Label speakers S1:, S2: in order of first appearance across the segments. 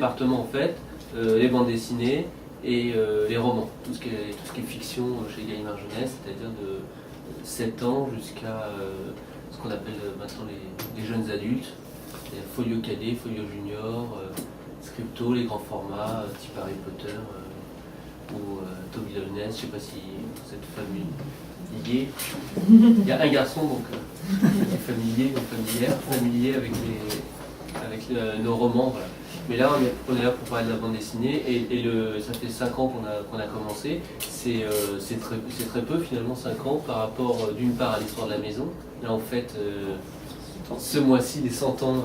S1: département en fait, les bandes dessinées et les romans, tout ce qui est fiction chez Gallimard Jeunesse, c'est-à-dire de 7 ans jusqu'à ce qu'on appelle maintenant les jeunes adultes, folio cadet, folio junior, scripto, les grands formats, type Harry Potter ou Toby Lowndes, je ne sais pas si vous êtes familier. Il y a un garçon donc familier avec nos romans. Voilà. Mais là, on est là pour parler de la bande dessinée et ça fait 5 ans qu'on a commencé. C'est très peu finalement, 5 ans par rapport d'une part à l'histoire de la maison. Là, en fait, ce mois-ci, les 100 ans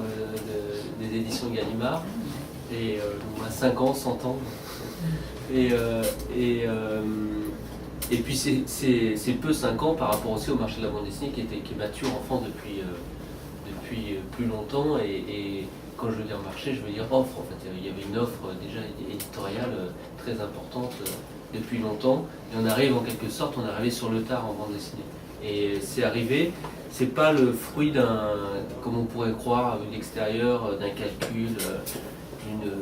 S1: des éditions Gallimard. Et on a 5 ans, 100 ans. Et puis c'est peu 5 ans par rapport aussi au marché de la bande dessinée qui est mature en France depuis plus longtemps. Et quand je veux dire marché, je veux dire offre. En fait, il y avait une offre déjà éditoriale très importante depuis longtemps. Et on arrive en quelque sorte, on est arrivé sur le tard en bande dessinée. Et c'est arrivé, c'est pas le fruit comme on pourrait croire de l'extérieur, d'un calcul, d'une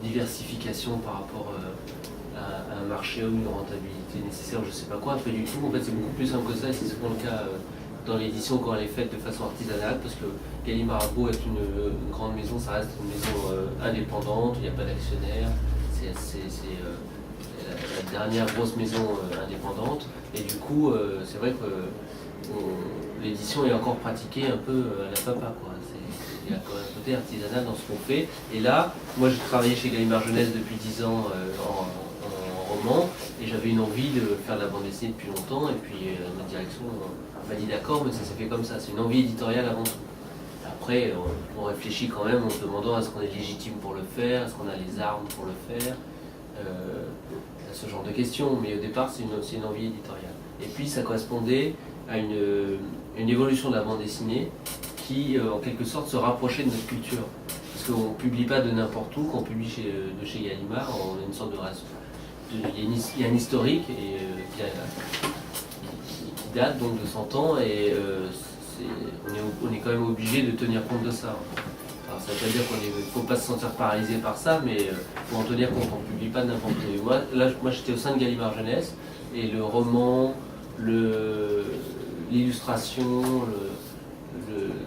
S1: diversification par rapport à un marché ou une rentabilité nécessaire, je sais pas quoi, pas du tout. En fait, c'est beaucoup plus simple que ça, et c'est souvent le cas dans l'édition quand elle est faite de façon artisanale, parce que Gallimard a beau être une grande maison, ça reste une maison indépendante, il n'y a pas d'actionnaire, c'est la dernière grosse maison indépendante, et du coup, c'est vrai que l'édition est encore pratiquée un peu à la papa, quoi. Il y a quand même un côté artisanal dans ce qu'on fait. Et là, moi j'ai travaillé chez Gallimard Jeunesse depuis 10 ans en roman, et j'avais une envie de faire de la bande dessinée depuis longtemps, et puis ma direction m'a dit d'accord, mais ça s'est fait comme ça, c'est une envie éditoriale avant tout. Après, on réfléchit quand même en se demandant est-ce qu'on est légitime pour le faire, est-ce qu'on a les armes pour le faire, ce genre de questions, mais au départ c'est une envie éditoriale. Et puis ça correspondait à une évolution de la bande dessinée qui, en quelque sorte, se rapprochait de notre culture. Parce qu'on ne publie pas de n'importe où, quand on publie de chez Gallimard, on a une sorte de race. Il y a un historique qui date donc de 100 ans, et on est quand même obligé de tenir compte de ça. Alors, ça ne veut pas dire qu'il ne faut pas se sentir paralysé par ça, mais il faut en tenir compte, on ne publie pas de n'importe où. Moi j'étais au sein de Gallimard Jeunesse, et le roman, l'illustration,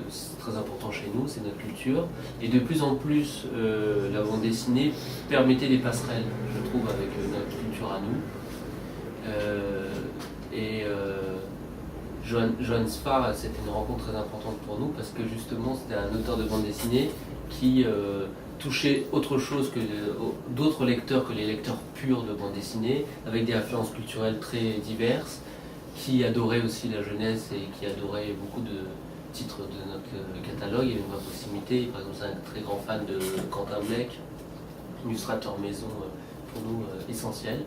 S1: c'est très important chez nous, c'est notre culture. Et de plus en plus, la bande dessinée permettait des passerelles, je trouve, avec notre culture à nous. Johann Spar, c'était une rencontre très importante pour nous, parce que justement, c'était un auteur de bande dessinée qui touchait autre chose que d'autres lecteurs que les lecteurs purs de bande dessinée, avec des références culturelles très diverses, qui adorait aussi la jeunesse et qui adorait beaucoup de titres de notre catalogue. Il y avait une vraie proximité. Par exemple, c'est un très grand fan de Quentin Blake, illustrateur maison pour nous essentiel.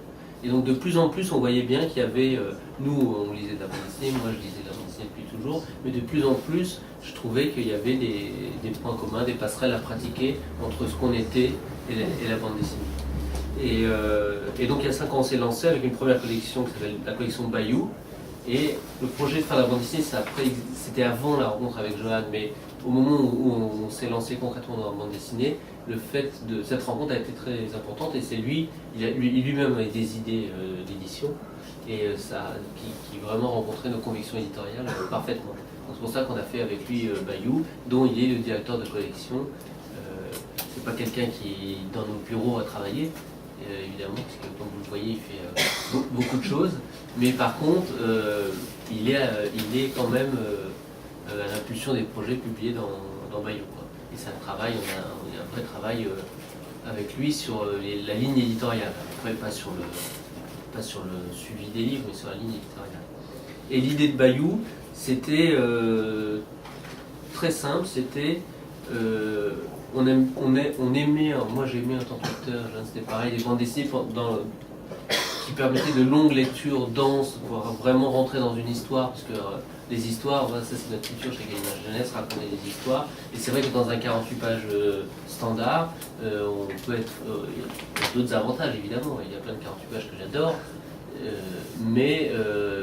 S1: Et donc de plus en plus, on voyait bien qu'il y avait, nous on lisait de la bande dessinée, moi je lisais de la bande dessinée depuis toujours, mais de plus en plus, je trouvais qu'il y avait des points communs, des passerelles à pratiquer entre ce qu'on était et la bande dessinée. Et donc il y a 5 ans, on s'est lancé avec une première collection qui s'appelle la collection Bayou. Et le projet de faire la bande dessinée, c'était avant la rencontre avec Johann, mais au moment où on s'est lancé concrètement dans la bande dessinée, le fait de cette rencontre a été très importante, et c'est lui lui-même avait des idées d'édition, et qui vraiment rencontrait nos convictions éditoriales parfaitement. C'est pour ça qu'on a fait avec lui Bayou, dont il est le directeur de collection. C'est pas quelqu'un qui, dans nos bureaux, a travaillé, évidemment, parce que comme vous le voyez, il fait beaucoup de choses, mais par contre, il est quand même à l'impulsion des projets publiés dans Bayou, quoi. Et c'est un travail, on a un vrai travail avec lui sur la ligne éditoriale, après pas sur le suivi des livres, mais sur la ligne éditoriale. Et l'idée de Bayou, c'était très simple, c'était on aimait, moi j'ai aimé en tant qu'auteur, c'était pareil, des bandes dessinées qui permettaient de longues lectures denses, pour vraiment rentrer dans une histoire, parce que les histoires, ça c'est notre culture chez Gallimard Jeunesse, raconter des histoires, et c'est vrai que dans un 48 pages standard, on peut être, il y a d'autres avantages évidemment, il y a plein de 48 pages que j'adore, mais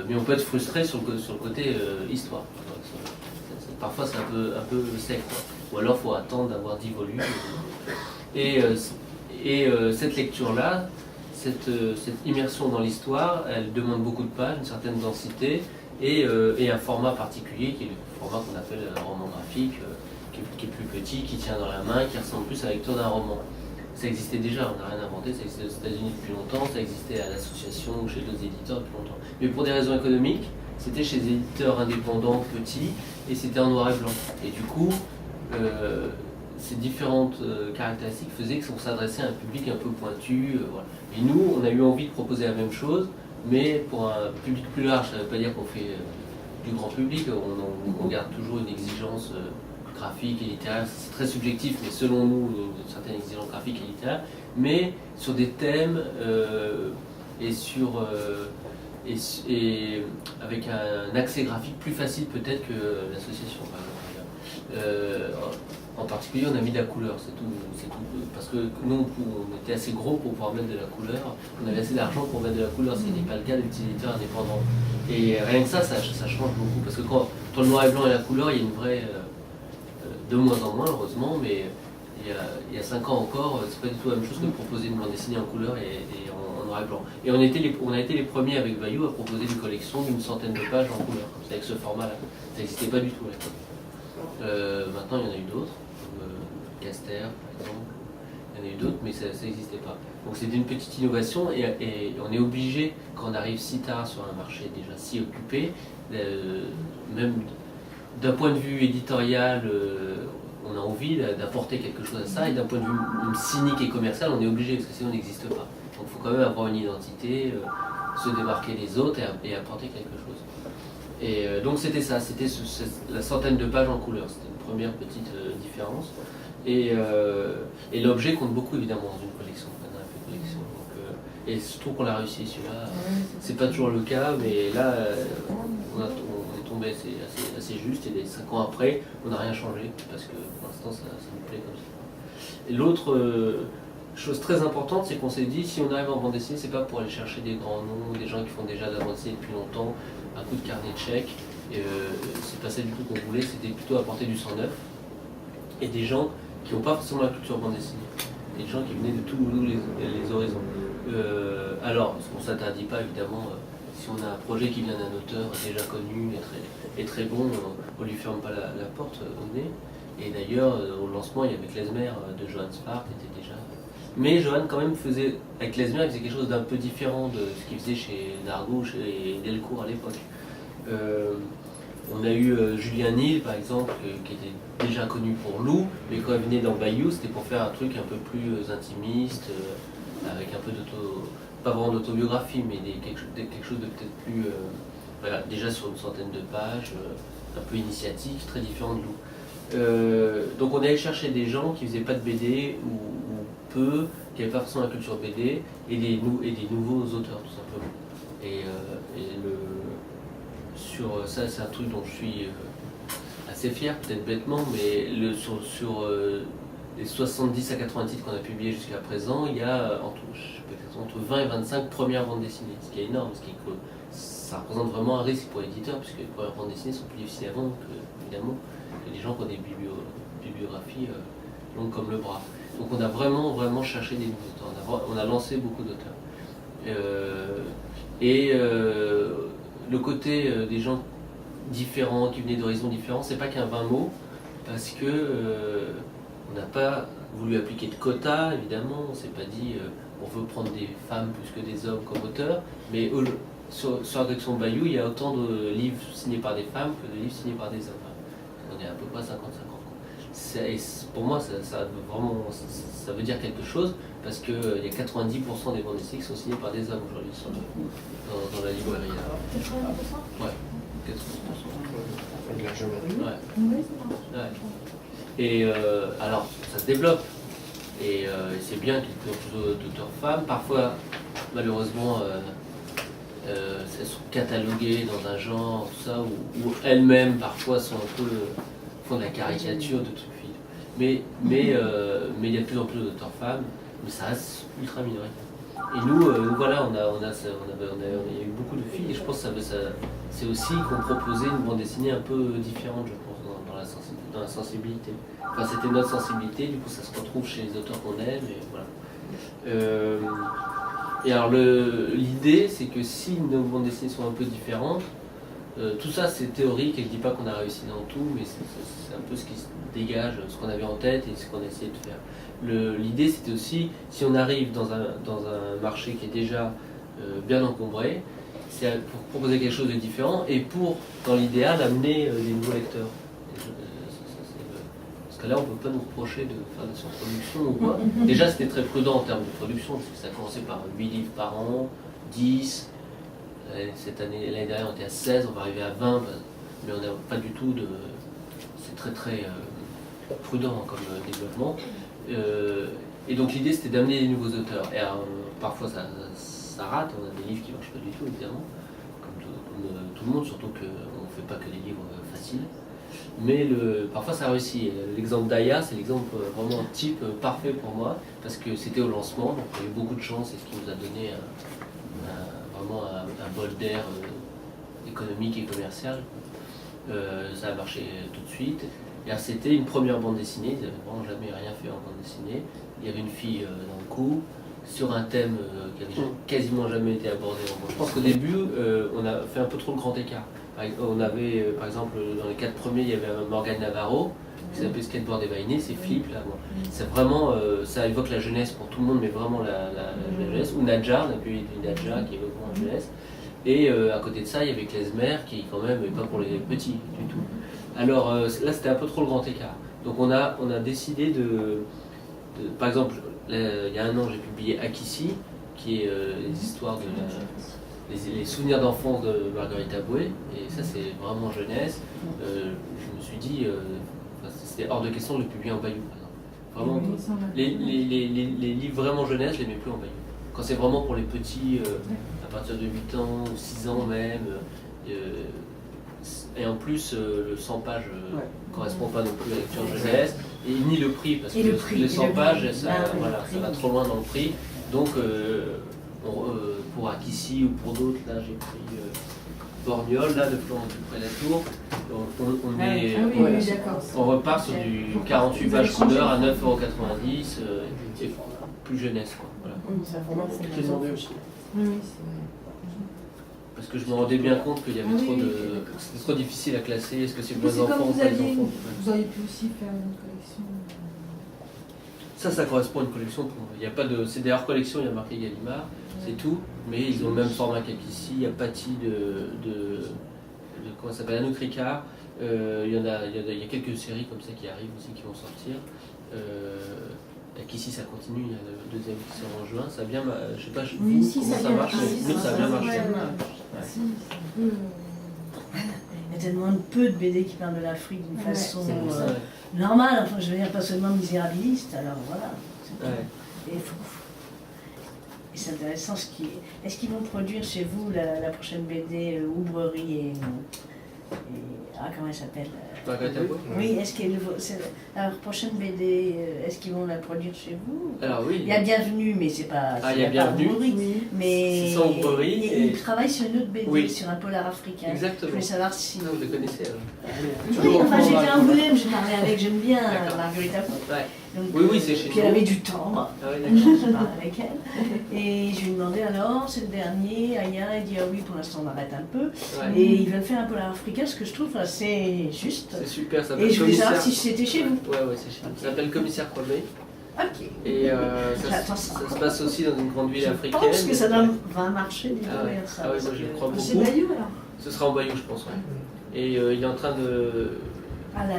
S1: on peut être frustré sur le côté histoire. Parfois c'est un peu sec, quoi. Ou alors il faut attendre d'avoir 10 volumes. Cette lecture-là, cette immersion dans l'histoire, elle demande beaucoup de pages, une certaine densité et un format particulier qui est le format qu'on appelle un roman graphique, qui est plus petit, qui tient dans la main, qui ressemble plus à la lecture d'un roman. Ça existait déjà, on n'a rien inventé, ça existait aux États-Unis depuis longtemps, ça existait à l'association ou chez d'autres éditeurs depuis longtemps. Mais pour des raisons économiques, c'était chez des éditeurs indépendants, petits, et c'était en noir et blanc. Et du coup, ces différentes caractéristiques faisaient qu'on s'adressait à un public un peu pointu. Voilà. Et nous, on a eu envie de proposer la même chose, mais pour un public plus large. Ça ne veut pas dire qu'on fait du grand public, on garde toujours une exigence graphique et littéraire, c'est très subjectif, mais selon nous, une certaine exigence graphique et littéraire, mais sur des thèmes et avec un accès graphique plus facile peut-être que l'association. En particulier, on a mis de la couleur, c'est tout, parce que nous, on était assez gros pour pouvoir mettre de la couleur, on avait assez d'argent pour mettre de la couleur, ce qui n'est pas le cas des éditeurs indépendants. Et rien que ça change beaucoup, parce que quand le noir et blanc et la couleur, il y a une vraie... de moins en moins, heureusement, mais il y a 5 ans encore, c'est pas du tout la même chose que de proposer une bande dessinée en couleur et en noir et blanc. Et on a été les premiers avec Bayou à proposer une collection d'une centaine de pages en couleur, avec ce format-là. Ça n'existait pas du tout à l'époque. Maintenant, il y en a eu d'autres, comme Caster, par exemple. Il y en a eu d'autres, mais ça n'existait pas. Donc c'était une petite innovation et on est obligé, quand on arrive si tard sur un marché déjà si occupé, même d'un point de vue éditorial, on a envie d'apporter quelque chose à ça, et d'un point de vue cynique et commercial, on est obligé, parce que sinon on n'existe pas. Donc il faut quand même avoir une identité, se démarquer des autres et apporter quelque chose. Et donc c'était ça, c'était la centaine de pages en couleur, c'était une première petite différence. Et l'objet compte beaucoup évidemment dans une collection. Et je trouve qu'on l'a réussi celui-là. C'est pas toujours le cas, mais là on est tombé assez juste, et 5 ans après, on n'a rien changé, parce que pour l'instant ça nous plaît comme ça. Et l'autre chose très importante, c'est qu'on s'est dit, si on arrive en bande dessinée, c'est pas pour aller chercher des grands noms, des gens qui font déjà de la bande dessinée depuis longtemps, un coup de carnet de chèques. C'est pas ça du tout qu'on voulait, c'était plutôt apporter du sang neuf et des gens qui n'ont pas forcément la culture bande dessinée, des gens qui venaient de tous les horizons. Alors, on ne s'interdit pas évidemment, si on a un projet qui vient d'un auteur déjà connu et très bon, on ne lui ferme pas la porte au nez. Et d'ailleurs, au lancement, il y avait Klezmer de Johann Spart, était déjà. Mais Johann, quand même, avec Klezmer, il faisait quelque chose d'un peu différent de ce qu'il faisait chez Dargaud et Delcourt à l'époque. On a eu Julien Nil, par exemple, qui était déjà connu pour Lou, mais quand il venait dans Bayou, c'était pour faire un truc un peu plus intimiste, avec un peu pas vraiment d'autobiographie, mais quelque chose de peut-être plus, voilà, déjà sur une centaine de pages, un peu initiatique, très différent de Lou. Donc on allait chercher des gens qui faisaient pas de BD ou peu, qui n'avaient pas forcément la culture BD, et des nouveaux auteurs tout simplement. Sur ça, c'est un truc dont je suis assez fier, peut-être bêtement, mais sur les 70 à 80 titres qu'on a publiés jusqu'à présent, il y a entre 20 et 25 premières bandes dessinées, ce qui est énorme, ça représente vraiment un risque pour l'éditeur, puisque les premières bandes dessinées sont plus difficiles à vendre évidemment, que des gens qui ont des bibliographies longues comme le bras. Donc on a vraiment cherché des nouveaux auteurs, on a lancé beaucoup d'auteurs. Le côté des gens différents, qui venaient d'horizons différents, c'est pas qu'un vain mot, parce que on n'a pas voulu appliquer de quotas, évidemment, on s'est pas dit on veut prendre des femmes plus que des hommes comme auteurs, mais sur la collection Bayou, il y a autant de livres signés par des femmes que de livres signés par des hommes. On est à peu près 50-50. Pour moi, ça veut dire quelque chose, parce qu'il y a 90% des bandes dessinées qui sont signées par des hommes aujourd'hui dans la librairie. 90%. Ouais, 80%. Ouais. Et alors, ça se développe, et c'est bien qu'il y ait plus d'auteurs femmes. Parfois, malheureusement, elles sont cataloguées dans un genre, tout ça, où elles-mêmes parfois font de la caricature de trucs. Mais il y a de plus en plus d'auteurs femmes, mais ça reste ultra minoritaire. Et nous voilà, il y a eu beaucoup de filles, et je pense que c'est aussi qu'on proposait une bande dessinée un peu différente, je pense, dans la sensibilité. dans la sensibilité. Enfin, c'était notre sensibilité, du coup ça se retrouve chez les auteurs qu'on aime, et voilà. Et alors l'idée, c'est que si nos bandes dessinées sont un peu différentes, tout ça c'est théorique et je dis pas qu'on a réussi dans tout, mais c'est un peu ce qui se dégage, ce qu'on avait en tête et ce qu'on a essayé de faire. L'idée c'était aussi, si on arrive dans un marché qui est déjà bien encombré, c'est pour proposer quelque chose de différent et pour, dans l'idéal, amener des nouveaux lecteurs. Parce que là, on ne peut pas nous reprocher de faire de surproduction ou quoi. Déjà, c'était très prudent en termes de production, parce que ça a commencé par 8 livres par an, 10. L'année dernière, on était à 16, on va arriver à 20, mais on n'a pas du tout de... C'est très très prudent comme développement. Et donc l'idée, c'était d'amener des nouveaux auteurs. Et parfois, ça rate, on a des livres qui ne marchent pas du tout, évidemment, comme tout le monde, surtout qu'on ne fait pas que des livres faciles. Mais parfois ça réussit. L'exemple d'Aya, c'est l'exemple vraiment type parfait pour moi, parce que c'était au lancement, donc on a eu beaucoup de chance, et ce qui nous a donné vraiment un bol d'air économique et commercial. Ça a marché tout de suite. Et c'était une première bande dessinée, ils n'avaient vraiment jamais rien fait en bande dessinée. Il y avait une fille dans le coup, sur un thème qui avait quasiment jamais été abordé en bande. Je pense qu'au début, on a fait un peu trop le grand écart. On avait, par exemple, dans les 4 premiers, il y avait Morgane Navarro, qui s'appelait Skateboard Dévainé, c'est Flip, là. Bon. C'est vraiment, ça évoque la jeunesse pour tout le monde, mais vraiment la jeunesse. Ou Nadja, on a pu aider Nadja, qui évoque vraiment la jeunesse. Et à côté de ça, il y avait Klezmer, qui quand même n'est pas pour les petits du tout. Alors là, c'était un peu trop le grand écart. Donc on a décidé par exemple, il y a un an, j'ai publié Akissi, qui est les histoires les souvenirs d'enfance de Marguerite Aboué, et ça c'est vraiment jeunesse. Je me suis dit, c'était hors de question de le publier en Bayou, par exemple. Vraiment, les livres vraiment jeunesse, je les mets plus en Bayou. Quand c'est vraiment pour les petits, à partir de 8 ans ou 6 ans même, et en plus le 100 pages ne correspond pas non plus à la lecture jeunesse, et ni le prix, parce que les 100 pages, ça va trop loin dans le prix. Donc pour Akissi ou pour d'autres, là j'ai pris Borgnole, là, de Florent Dupré-Latour. On repart sur du 48 pages couleur à 9,90 €, et plus jeunesse, quoi. Voilà.
S2: J'ai demandé aussi.
S3: Oui, c'est vrai.
S1: Parce que je me rendais bien compte qu'il y avait c'était trop difficile à classer. Est-ce que c'est pour les enfants ou pas les enfants?
S3: Vous auriez pu aussi faire une collection.
S1: Ça correspond à une collection. Il n'y a pas de. C'est des hors collections, il y a marqué Gallimard, c'est tout. Mais ils ont le même format qu'Akissi. Il y a Paty comment ça s'appelle, Anouk Ricard. Il y a quelques séries comme ça qui arrivent aussi, qui vont sortir. Akissi, ça continue, il y a le deuxième qui sort en juin. Ça a bien, je sais pas comment ça marche, mais ça a bien marché.
S4: Il y a tellement peu de BD qui parlent de l'Afrique d'une façon normale, enfin je veux dire pas seulement misérabiliste, alors voilà. Et c'est intéressant ce qui est. Est-ce qu'ils vont produire chez vous la prochaine BD Oubrerie et comment elle s'appelle? Oui, est-ce que la prochaine BD, est-ce qu'ils vont la produire chez vous?
S1: Alors oui.
S4: Il y a Bienvenue, mais c'est pas.
S1: Il y a Bienvenue.
S4: Mais
S1: c'est sans Oubrerie.
S4: Et il travaille sur une autre BD, sur un polar africain.
S1: Exactement.
S4: Je voulais savoir si.
S1: Vous le connaissez alors.
S4: Oui, enfin j'étais à Angoulême, j'ai parlé avec, j'aime bien Marguerite Aboué.
S1: Donc, oui, c'est chez nous.
S4: Puis elle avait du temps. Je parle avec elle. Et je lui ai demandé alors, c'est le dernier, Aya, elle dit ah oui, pour l'instant on arrête un peu. Et ils veulent faire un polar africain, ce que je trouve assez juste.
S1: C'est super, ça.
S4: Et je voulais savoir si c'était chez vous.
S1: Ouais, c'est chez nous. Ça s'appelle Commissaire Kwame.
S4: Ok.
S1: Et ça se passe aussi dans une grande ville africaine.
S4: Je pense que ça va marcher, dis-moi.
S1: Ah ouais, moi je crois beaucoup.
S3: C'est Bayou alors?
S1: Ce sera en Bayou, je pense, ouais. Et il est en train de.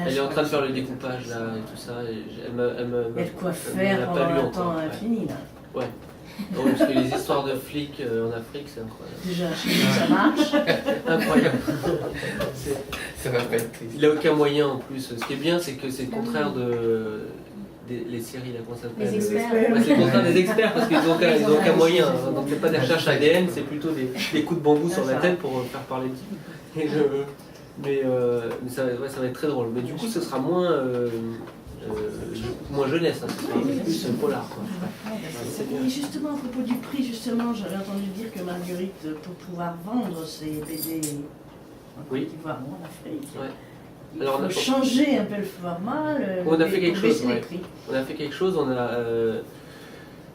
S1: Elle est en train de faire le découpage là et tout ça. Et elle
S4: y a de quoi faire pendant un temps infini là.
S1: Ouais. Oui, parce que les histoires de flics en Afrique, c'est incroyable.
S4: Déjà, chez nous, ça marche.
S1: Incroyable.
S2: Ça va pas être triste.
S1: Il n'a aucun moyen en plus. Ce qui est bien, c'est que c'est le contraire les séries, là, comment ça s'appelle?
S4: Les experts.
S1: C'est le contraire des experts parce qu'ils n'ont aucun moyen. Donc c'est pas des recherches ADN, c'est plutôt des coups de bambou sur la tête pour faire parler de qui. Mais ça va être très drôle. Mais du coup, ce sera moins jeunesse, hein, ce sera plus polar.
S4: Et justement, à propos du prix, j'avais entendu dire que Marguerite, pour pouvoir vendre ses BD en Côte d'Ivoire ou en Afrique,
S1: Alors,
S4: faut changer un peu le format,
S1: on a fait quelque chose,
S4: baisser les
S1: ouais.
S4: prix.
S1: On a fait quelque chose,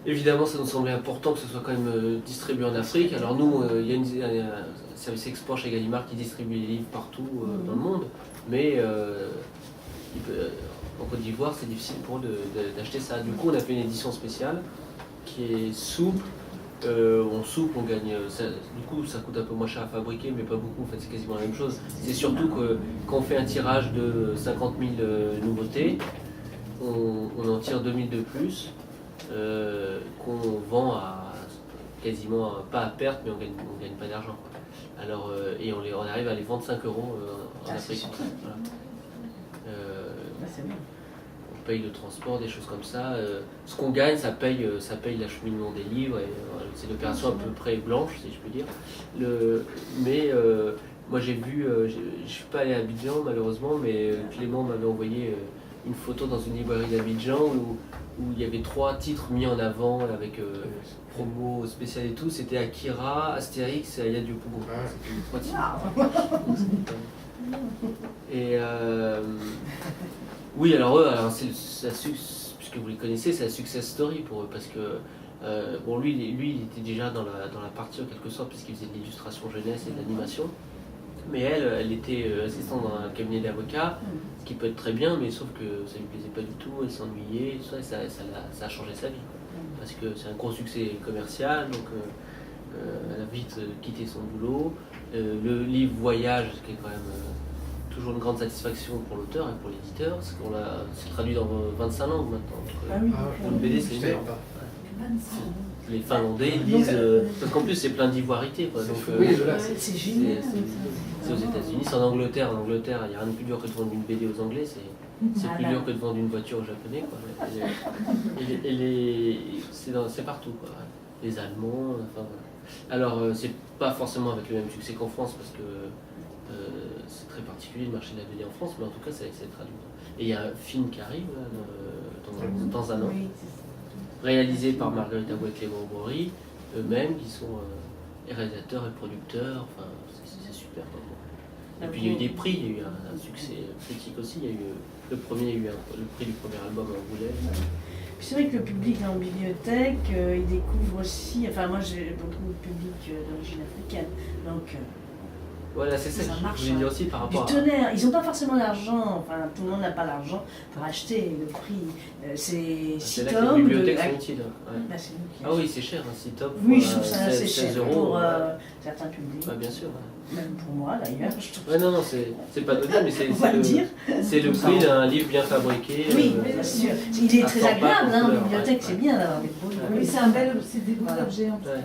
S1: évidemment ça nous semblait important que ce soit quand même distribué en Afrique. Alors nous, il y a un service export chez Gallimard qui distribue les livres partout dans le monde, mais en Côte d'Ivoire c'est difficile pour eux d'acheter ça. Du coup on a fait une édition spéciale qui est souple. On soupe, on gagne. Du coup, ça coûte un peu moins cher à fabriquer, mais pas beaucoup. En fait, c'est quasiment la même chose. C'est surtout que quand on fait un tirage de 50 000 nouveautés, on en tire 2000 de plus, qu'on vend à quasiment pas à perte, mais on gagne pas d'argent. Alors, et on arrive à les vendre 5 euros en Afrique. Voilà.
S4: C'est bien.
S1: On paye le transport, des choses comme ça. Ce qu'on gagne, ça paye l'acheminement des livres. C'est l'opération à peu près blanche, si je peux dire. Moi j'ai vu, je ne suis pas allé à Abidjan malheureusement, mais Clément m'avait envoyé une photo dans une librairie d'Abidjan où il y avait 3 titres mis en avant avec promo spécial et tout. C'était Akira, Astérix et Aya Diopogo. C'était les 3 titres. Et oui, alors eux, puisque vous les connaissez, c'est la success story pour eux, parce que bon, lui, il était déjà dans la partie en quelque sorte, puisqu'il faisait de l'illustration jeunesse et de l'animation. Mais elle était assistante dans un cabinet d'avocats, ce qui peut être très bien, mais sauf que ça lui plaisait pas du tout, elle s'ennuyait, tout ça, et ça a changé sa vie. Parce que c'est un gros succès commercial, donc elle a vite quitté son boulot. Le livre Voyage, ce qui est quand même toujours une grande satisfaction pour l'auteur et pour l'éditeur, parce qu'on c'est traduit dans 25 langues maintenant. Pour une BD, c'est énorme. Les Finlandais lisent, parce qu'en plus c'est plein d'ivoirité.
S4: C'est génial.
S1: C'est aux États-Unis, c'est en Angleterre. En Angleterre, il n'y a rien de plus dur que de vendre une BD aux Anglais, c'est plus dur que de vendre une voiture aux Japonais. Quoi. C'est partout. Quoi. Les Allemands, enfin voilà. Alors, c'est pas forcément avec le même succès qu'en France, parce que c'est très particulier le marché de la BD en France, mais en tout cas, c'est traduit. Et il y a un film qui arrive là, dans un an, réalisé par Margarita Bois et Clément Bory, eux-mêmes, qui sont réalisateurs et producteurs. Enfin, c'est super. Et puis il y a eu des prix, il y a eu un succès critique aussi. Il y a eu le prix du premier album à Angoulême.
S4: Puis c'est vrai que le public en bibliothèque, il découvre aussi, enfin moi j'ai beaucoup de public d'origine africaine, donc
S1: voilà, c'est ça que je voulais dire aussi par rapport
S4: du tonnerre. Ils n'ont pas forcément l'argent, enfin tout le monde n'a pas l'argent pour acheter le prix. C'est 6
S1: là que les
S4: tomes.
S1: bibliothèques sont utiles. Ouais.
S4: Bah, c'est nous qui
S1: Ah oui, c'est cher, 6 tomes.
S4: Oui, je trouve ça assez
S1: 16
S4: cher
S1: euros,
S4: pour certains publics.
S1: Bah, bien sûr.
S4: Même pour moi d'ailleurs.
S1: Ouais, non, c'est pas donné, mais c'est le prix d'un livre bien fabriqué.
S4: Oui, bien sûr. Il est très agréable, hein, en bibliothèque, c'est bien d'avoir des beaux livres.
S3: Oui, c'est des beaux objets en tout cas.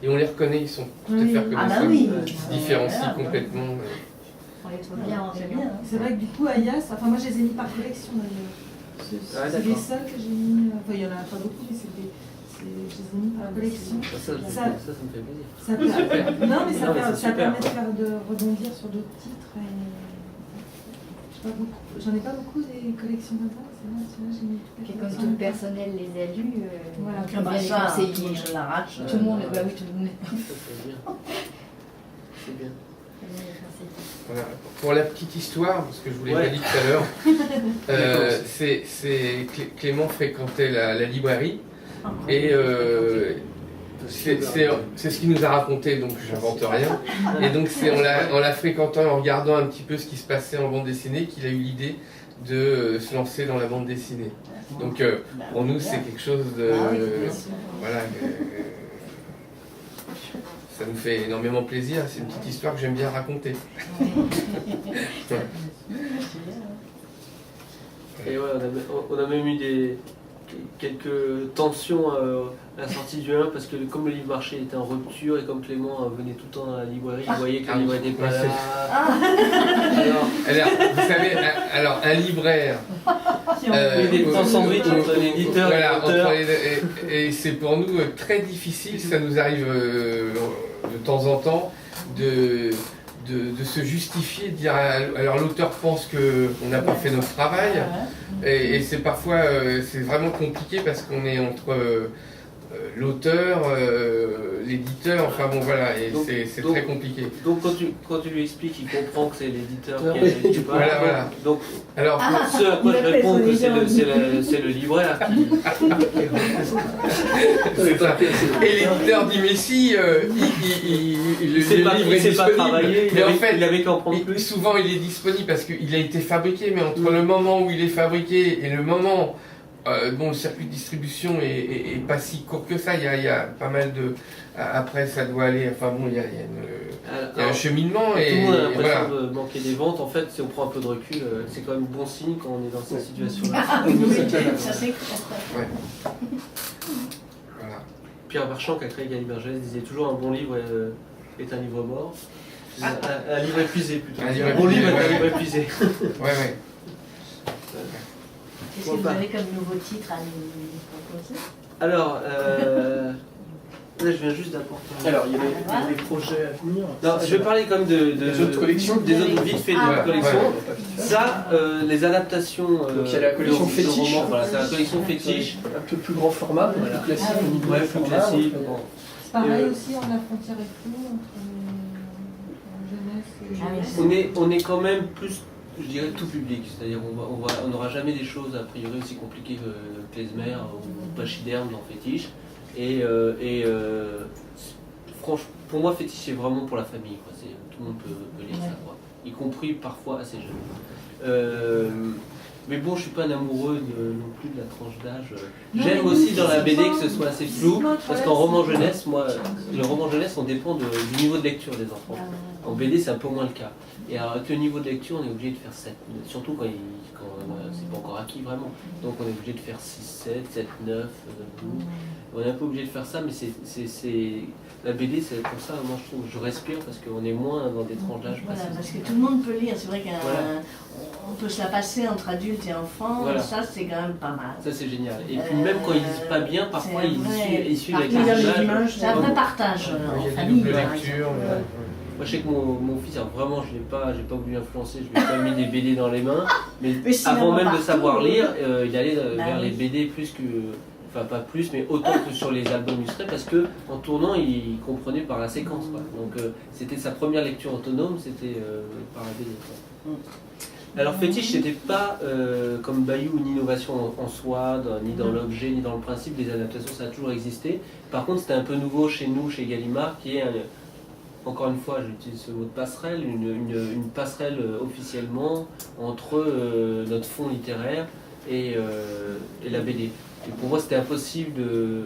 S2: Et on les reconnaît, ils sont tout à fait reconnaissables.
S4: Ah bah oui.
S2: Ils se différencient complètement.
S4: On les trouve bien, c'est bien.
S3: C'est vrai que du coup, Ayas, enfin moi je les ai mis par collection d'ailleurs. C'est les seuls que j'ai mis, enfin il y en a pas beaucoup, mais je les ai mis par collection.
S1: Ça me fait plaisir.
S3: Non mais ça
S1: super.
S3: permet de rebondir sur d'autres titres. J'en ai pas beaucoup des collections comme ça, c'est vrai, j'ai mis toutes les
S5: Puis comme
S3: collections.
S5: tout le personnel les a lus,
S3: Voilà.
S5: on vient les
S4: Ça,
S5: conseiller.
S4: je l'arrache.
S5: Tout le monde, bah oui, tout le monde
S1: Ça, c'est bien. C'est bien.
S5: les conseille.
S2: Voilà. Pour la petite histoire, parce que je vous l'ai pas dit tout à l'heure, Clément fréquentait la librairie et c'est ce qu'il nous a raconté, donc j'invente rien. Et donc c'est en la fréquentant, en regardant un petit peu ce qui se passait en bande dessinée, qu'il a eu l'idée de se lancer dans la bande dessinée. Donc pour nous c'est quelque chose de... voilà, ça nous fait énormément plaisir, c'est une petite histoire que j'aime bien raconter.
S1: Et ouais, on a même eu quelques tensions à la sortie du 1 parce que comme le livre marché était en rupture et comme Clément venait tout le temps dans la librairie, il voyait que le livre n'était pas là.
S2: Alors, vous savez, alors un libraire.
S1: Il est en sandwich entre l'éditeur et l'auteur.
S2: Et c'est pour nous très difficile, ça nous arrive de temps en temps de se justifier, de dire alors l'auteur pense qu'on n'a pas fait notre travail et c'est parfois c'est vraiment compliqué parce qu'on est l'auteur, l'éditeur, enfin bon voilà, et
S1: Donc-
S2: c'est
S1: donc-
S2: très compliqué.
S1: Donc quand tu lui expliques, il comprend que c'est l'éditeur qui
S2: Oui.
S1: tu parles.
S2: Voilà, voilà.
S1: Donc
S2: Alors,
S1: ce à quoi
S4: il
S1: je
S4: appelle
S1: réponds
S4: son
S1: que c'est
S4: éditeur.
S1: c'est le libraire qui...
S2: c'est ça. Et l'éditeur dit mais si, le
S1: sait pas,
S2: livre
S1: il
S2: est
S1: sait pas
S2: disponible.
S1: travailler,
S2: Mais en fait,
S1: il avait qu'à en prendre plus.
S2: souvent il est disponible parce qu'il a été fabriqué, mais entre le moment où il est fabriqué et le moment, bon, le circuit de distribution est pas si court que ça. Il y a pas mal de. Après, ça doit aller. Enfin bon, il y a un cheminement
S1: Tout le
S2: et
S1: monde a l'impression
S2: voilà.
S1: de manquer des ventes. En fait, si on prend un peu de recul, c'est quand même bon signe quand on est dans cette situation-là.
S4: Ah oui, ça c'est clair.
S2: Ouais. Voilà.
S1: Pierre Marchand, qui a créé Gallimard Jeunesse, disait toujours un bon livre est un livre mort. Un livre épuisé plutôt.
S2: Un livre
S1: Un bon livre est un
S2: épuisé,
S1: livre épuisé.
S2: Ouais.
S4: Qu'est-ce que vous avez comme nouveau titre à nous proposer?
S1: Alors, là je viens juste d'apporter.
S6: Alors, il y a des projets à venir.
S1: Non, je vais parler comme
S6: Des autres collections.
S1: des autres vite fait des
S4: Ah.
S1: autres collections.
S2: Ouais.
S1: Ça, les adaptations.
S6: Donc il y a la collection
S1: de
S6: fétiche.
S1: romans, voilà, c'est la collection fétiche.
S6: Un peu plus grand format,
S1: Voilà.
S6: plus classique
S3: Ah oui.
S6: au niveau
S1: Ouais,
S6: du
S1: plus
S6: format.
S1: classique.
S6: donc,
S1: Bon.
S3: C'est pareil
S1: Euh,
S3: aussi, la frontière est floue entre jeunesse et
S4: Ah oui,
S3: jeunesse.
S1: On est quand même plus, je dirais, tout public. C'est-à-dire on n'aura jamais des choses a priori aussi compliquées que Klezmer ou Pachyderme dans Fétiche. Franchement, pour moi, Fétiche, c'est vraiment pour la famille. Quoi. Tout le monde peut lire ça, quoi. Y compris parfois assez jeune. Mais bon, je suis pas un amoureux non plus de la tranche d'âge.
S3: Non,
S1: J'aime
S3: mais
S1: aussi
S3: oui,
S1: dans la
S3: c'est
S1: BD
S3: pas-
S1: que ce soit assez flou,
S3: c'est pas
S1: parce
S3: trop
S1: qu'en roman
S3: là,
S1: jeunesse, moi, le roman jeunesse, on dépend du niveau de lecture des enfants. En BD, c'est un peu moins le cas. Et alors, avec le niveau de lecture, on est obligé de faire 7, surtout quand c'est pas encore acquis vraiment. Donc on est obligé de faire 6, 7, 7, 9, 12. On est un peu obligé de faire ça, mais la BD, c'est pour ça, moi je trouve, je respire parce qu'on est moins dans des tranches d'âge.
S4: Voilà,
S1: précises.
S4: parce que tout le monde peut lire. C'est vrai qu'on
S1: Voilà.
S4: peut se la passer entre adultes et enfants.
S1: Voilà.
S4: Ça, c'est quand même pas mal.
S1: Ça c'est génial. Et puis même quand ils lisent pas bien, parfois
S4: c'est
S1: ils
S4: vrai.
S1: suivent avec
S4: Partager
S1: les
S4: les
S1: images.
S4: images, c'est un vrai partage
S2: Il
S4: en
S2: y a des
S4: famille.
S2: doubles
S4: par
S2: lectures.
S4: exemple.
S1: Moi je sais que mon fils, alors vraiment je l'ai pas voulu influencer, je lui ai pas mis des BD dans les mains, mais
S4: Mais sinon,
S1: avant même de
S4: partout,
S1: savoir lire, il allait
S4: Bah
S1: vers
S4: oui.
S1: les BD plus que, enfin pas plus, mais autant que sur les albums illustrés, parce que en tournant il comprenait par la séquence, quoi. Donc c'était sa première lecture autonome, c'était par la BD, quoi. Alors Fétiche, c'était pas comme Bayou une innovation en soi, ni dans l'objet, ni dans le principe des adaptations, ça a toujours existé. Par contre, c'était un peu nouveau chez nous, chez Gallimard, qui est, encore une fois, j'utilise ce mot de passerelle, une passerelle officiellement entre notre fond littéraire et la BD. Et pour moi, c'était impossible de...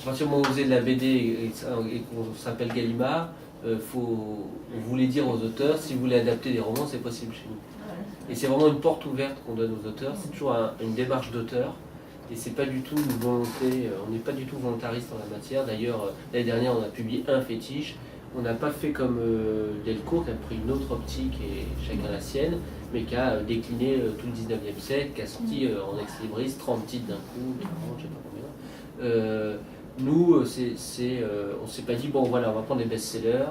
S1: À partir du moment où on faisait de la BD et qu'on s'appelle Gallimard, on voulait dire aux auteurs, si vous voulez adapter des romans, c'est possible chez nous. Et c'est vraiment une porte ouverte qu'on donne aux auteurs, c'est toujours une démarche d'auteur. Et c'est pas du tout une volonté, on n'est pas du tout volontariste en la matière. D'ailleurs, l'année dernière, on a publié un Fétiche. On n'a pas fait comme Delcourt, qui a pris une autre optique et chacun la sienne, mais qui a décliné tout le 19e siècle, qui a sorti en ex-libris 30 titres d'un coup, 40, je sais pas combien. Nous, on s'est pas dit, bon voilà, on va prendre les best-sellers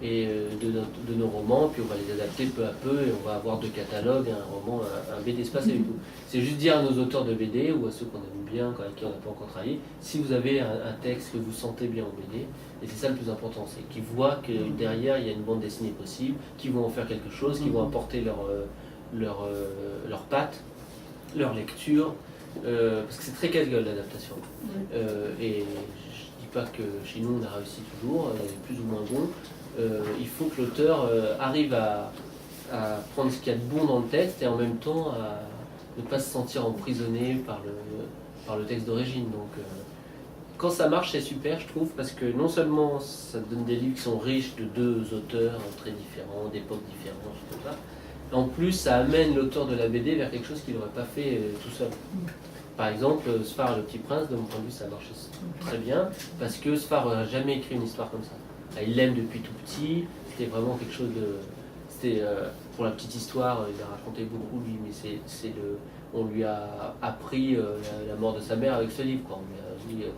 S1: et de nos romans, puis on va les adapter peu à peu et on va avoir deux catalogues, un roman, un BD espacé et tout. C'est juste dire à nos auteurs de BD ou à ceux qu'on aime bien, avec qui on n'a pas encore travaillé, si vous avez un texte que vous sentez bien en BD, et c'est ça le plus important, c'est qu'ils voient que derrière il y a une bande dessinée possible, qu'ils vont en faire quelque chose, qu'ils vont apporter leur patte, leur lecture, parce que c'est très casse-gueule l'adaptation. Et je dis pas que chez nous on a réussi toujours, on est plus ou moins bon. Il faut que l'auteur arrive à prendre ce qu'il y a de bon dans le texte et en même temps à ne pas se sentir emprisonné par le texte d'origine. Donc quand ça marche, c'est super, je trouve, parce que non seulement ça donne des livres qui sont riches de deux auteurs très différents, d'époques différentes, tout ça, en plus ça amène l'auteur de la BD vers quelque chose qu'il n'aurait pas fait tout seul. Par exemple, Sfar et le Petit Prince, de mon point de vue, ça marche très bien, parce que Sfar n'a jamais écrit une histoire comme ça. Il l'aime depuis tout petit, c'était vraiment quelque chose de... C'était, pour la petite histoire, il a raconté beaucoup lui, mais on lui a appris la mort de sa mère avec ce livre, quoi. On lui a dit,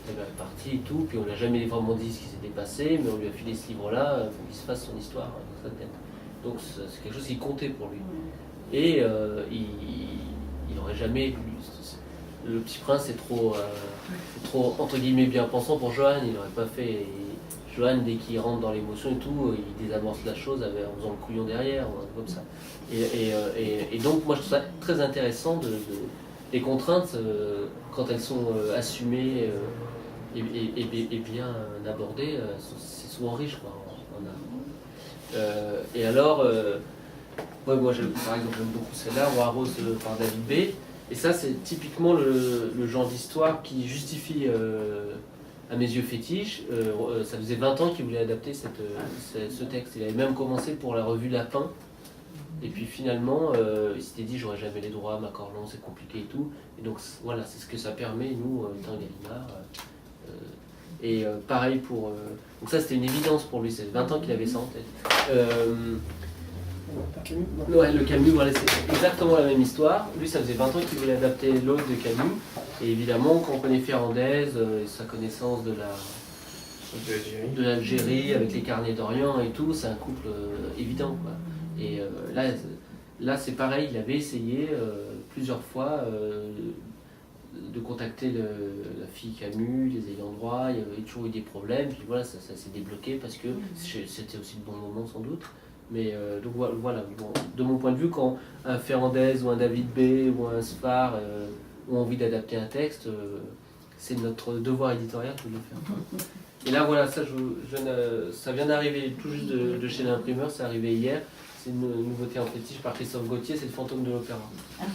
S1: ta mère est partie et tout, puis on lui a jamais vraiment dit ce qui s'était passé, mais on lui a filé ce livre-là pour qu'il se fasse son histoire dans sa tête. Donc c'est quelque chose qui comptait pour lui. Et il n'aurait jamais lu. le Petit Prince c'est trop entre guillemets bien pensant pour Johan, il n'aurait pas fait. Johan, dès qu'il rentre dans l'émotion et tout, il désamorce la chose en faisant le couillon derrière, ou un truc comme ça. Et donc, moi, je trouve ça très intéressant les contraintes, quand elles sont assumées et bien abordées, c'est souvent riche, quoi, en art. Et alors, moi, par exemple, j'aime beaucoup celle-là, Roi Rose par David B. Et ça, c'est typiquement le genre d'histoire qui justifie... à mes yeux fétiches, ça faisait 20 ans qu'il voulait adapter ce texte. Il avait même commencé pour la revue Lapin. Et puis finalement, il s'était dit j'aurais jamais les droits, Macorlan, c'est compliqué et tout. Et donc voilà, c'est ce que ça permet, nous, dans Gallimard. Pareil pour... donc ça, c'était une évidence pour lui, c'est 20 ans qu'il avait ça en tête. Ouais, le Camus, voilà, c'est exactement la même histoire. Lui, ça faisait 20 ans qu'il voulait adapter l'Aude de Camus. Et évidemment, quand on connaît Ferrandez, sa connaissance de l'Algérie avec les carnets d'Orient et tout, c'est un couple évident, quoi. Et là, c'est pareil, il avait essayé plusieurs fois de contacter la fille Camus, les ayants droit, il y avait toujours eu des problèmes, puis voilà, ça s'est débloqué parce que c'était aussi le bon moment sans doute. Mais donc voilà, bon, de mon point de vue, quand un Ferrandez ou un David B ou un Sfar ont envie d'adapter un texte, c'est notre devoir éditorial de le faire. Et là voilà, ça vient d'arriver tout juste de chez l'imprimeur, c'est arrivé hier, c'est une nouveauté en fétiche par Christophe Gauthier, c'est le fantôme de l'opéra,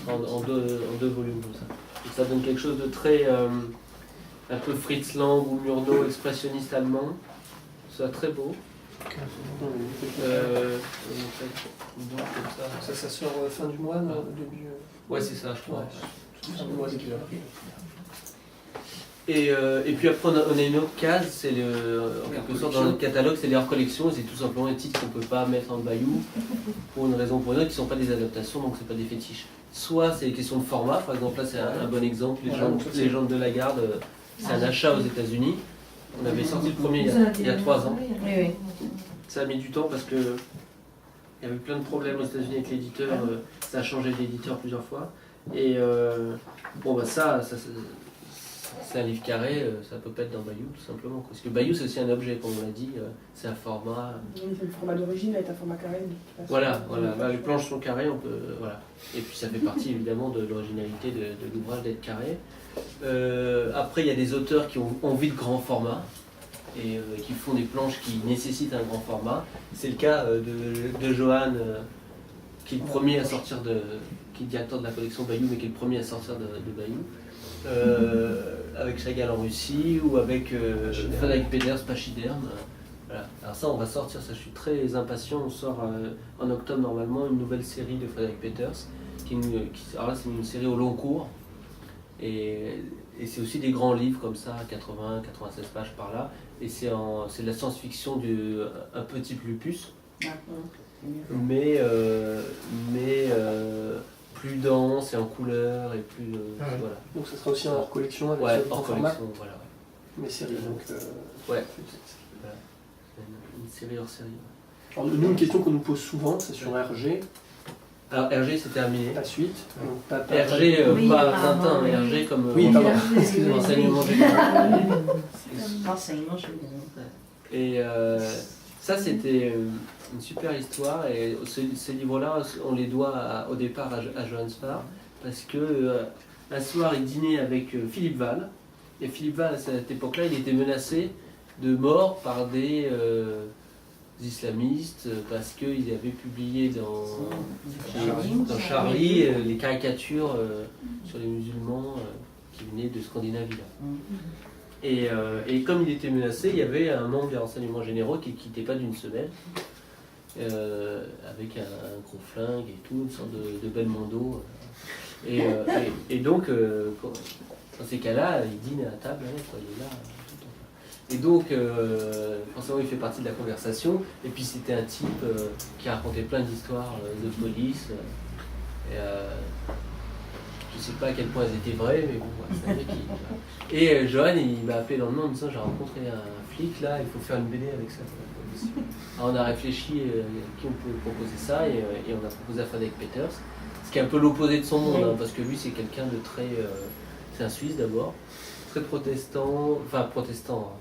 S1: en deux volumes comme ça. Donc ça donne quelque chose de très, un peu Fritz Lang ou Murnau, expressionniste allemand, c'est très beau.
S6: Ça sort fin du mois, début.
S1: Ouais, c'est ça, je crois.
S6: Fin du mois, c'est clair.
S1: Et puis après, on a une autre case, c'est en quelque sorte dans notre catalogue, c'est les hors-collections, c'est tout simplement les titres qu'on ne peut pas mettre en Bayou pour une raison ou pour une autre, qui ne sont pas des adaptations, donc c'est pas des fétiches. Soit c'est des questions de format, par exemple là c'est un bon exemple, Les Légendes de la Garde, c'est un achat aux États-Unis. On avait sorti le premier il y a 3 ans.
S4: Oui.
S1: Ça a mis du temps parce que il y avait plein de problèmes aux États-Unis avec l'éditeur, ça a changé d'éditeur plusieurs fois. Et bon bah ça c'est un livre carré, ça peut pas être dans Bayou tout simplement. Parce que Bayou c'est aussi un objet, comme on l'a dit, c'est un format.
S7: Le format d'origine est un format carré.
S1: Voilà, bah, les planches sont carrées, on peut, voilà. Et puis ça fait partie évidemment de l'originalité de l'ouvrage d'être carré. Après il y a des auteurs qui ont envie de grand format et qui font des planches qui nécessitent un grand format. C'est le cas de Johan, qui est le premier à sortir qui est directeur de la collection Bayou, mais qui est le premier à sortir de Bayou. Avec Chagall en Russie ou avec Frédéric Peters, Pachyderme. Voilà. Alors ça, on va sortir, ça je suis très impatient. On sort en octobre normalement une nouvelle série de Frédéric Peters. Alors là, c'est une série au long cours. Et c'est aussi des grands livres comme ça, 80, 96 pages par là. Et c'est de la science-fiction un peu type Lupus. Mais plus dense et en couleur et plus voilà.
S6: Donc ça sera aussi un hors collection avec
S1: hors collection, voilà.
S6: Mais série donc.
S1: Ouais. Voilà. Une série hors série.
S6: Alors, nous, une question qu'on nous pose souvent, c'est sur RG.
S1: Alors RG c'est terminé.
S6: La suite. Donc,
S1: RG pas Tintin, RG comme
S6: excusez-moi.
S1: Enseignement général.
S4: Enseignement général.
S1: Et ça c'était une super histoire et ces livres-là, on les doit au départ à Johan Sfar parce que un soir il dînait avec Philippe Val et Philippe Val à cette époque-là il était menacé de mort par des islamistes parce qu'ils avaient publié dans Charlie les caricatures sur les musulmans qui venaient de Scandinavie. Et comme il était menacé, il y avait un membre des renseignements généraux qui ne quittait pas d'une semaine. Avec un gros flingue et tout, une sorte de Belmondo. Et donc, dans ces cas-là, il dîne à table avec, quoi, il est là tout le temps. Et donc, forcément, il fait partie de la conversation. Et puis, c'était un type qui racontait plein d'histoires de police. Je sais pas à quel point elles étaient vraies, mais bon, c'est un mec qui... Et Johan, il m'a appelé le lendemain en me disant j'ai rencontré un flic là, il faut faire une BD avec ça. Alors on a réfléchi à qui on pouvait proposer ça et on a proposé à Frédéric Peters, ce qui est un peu l'opposé de son monde, hein, parce que lui c'est quelqu'un de très... C'est un Suisse d'abord, très protestant, enfin protestant,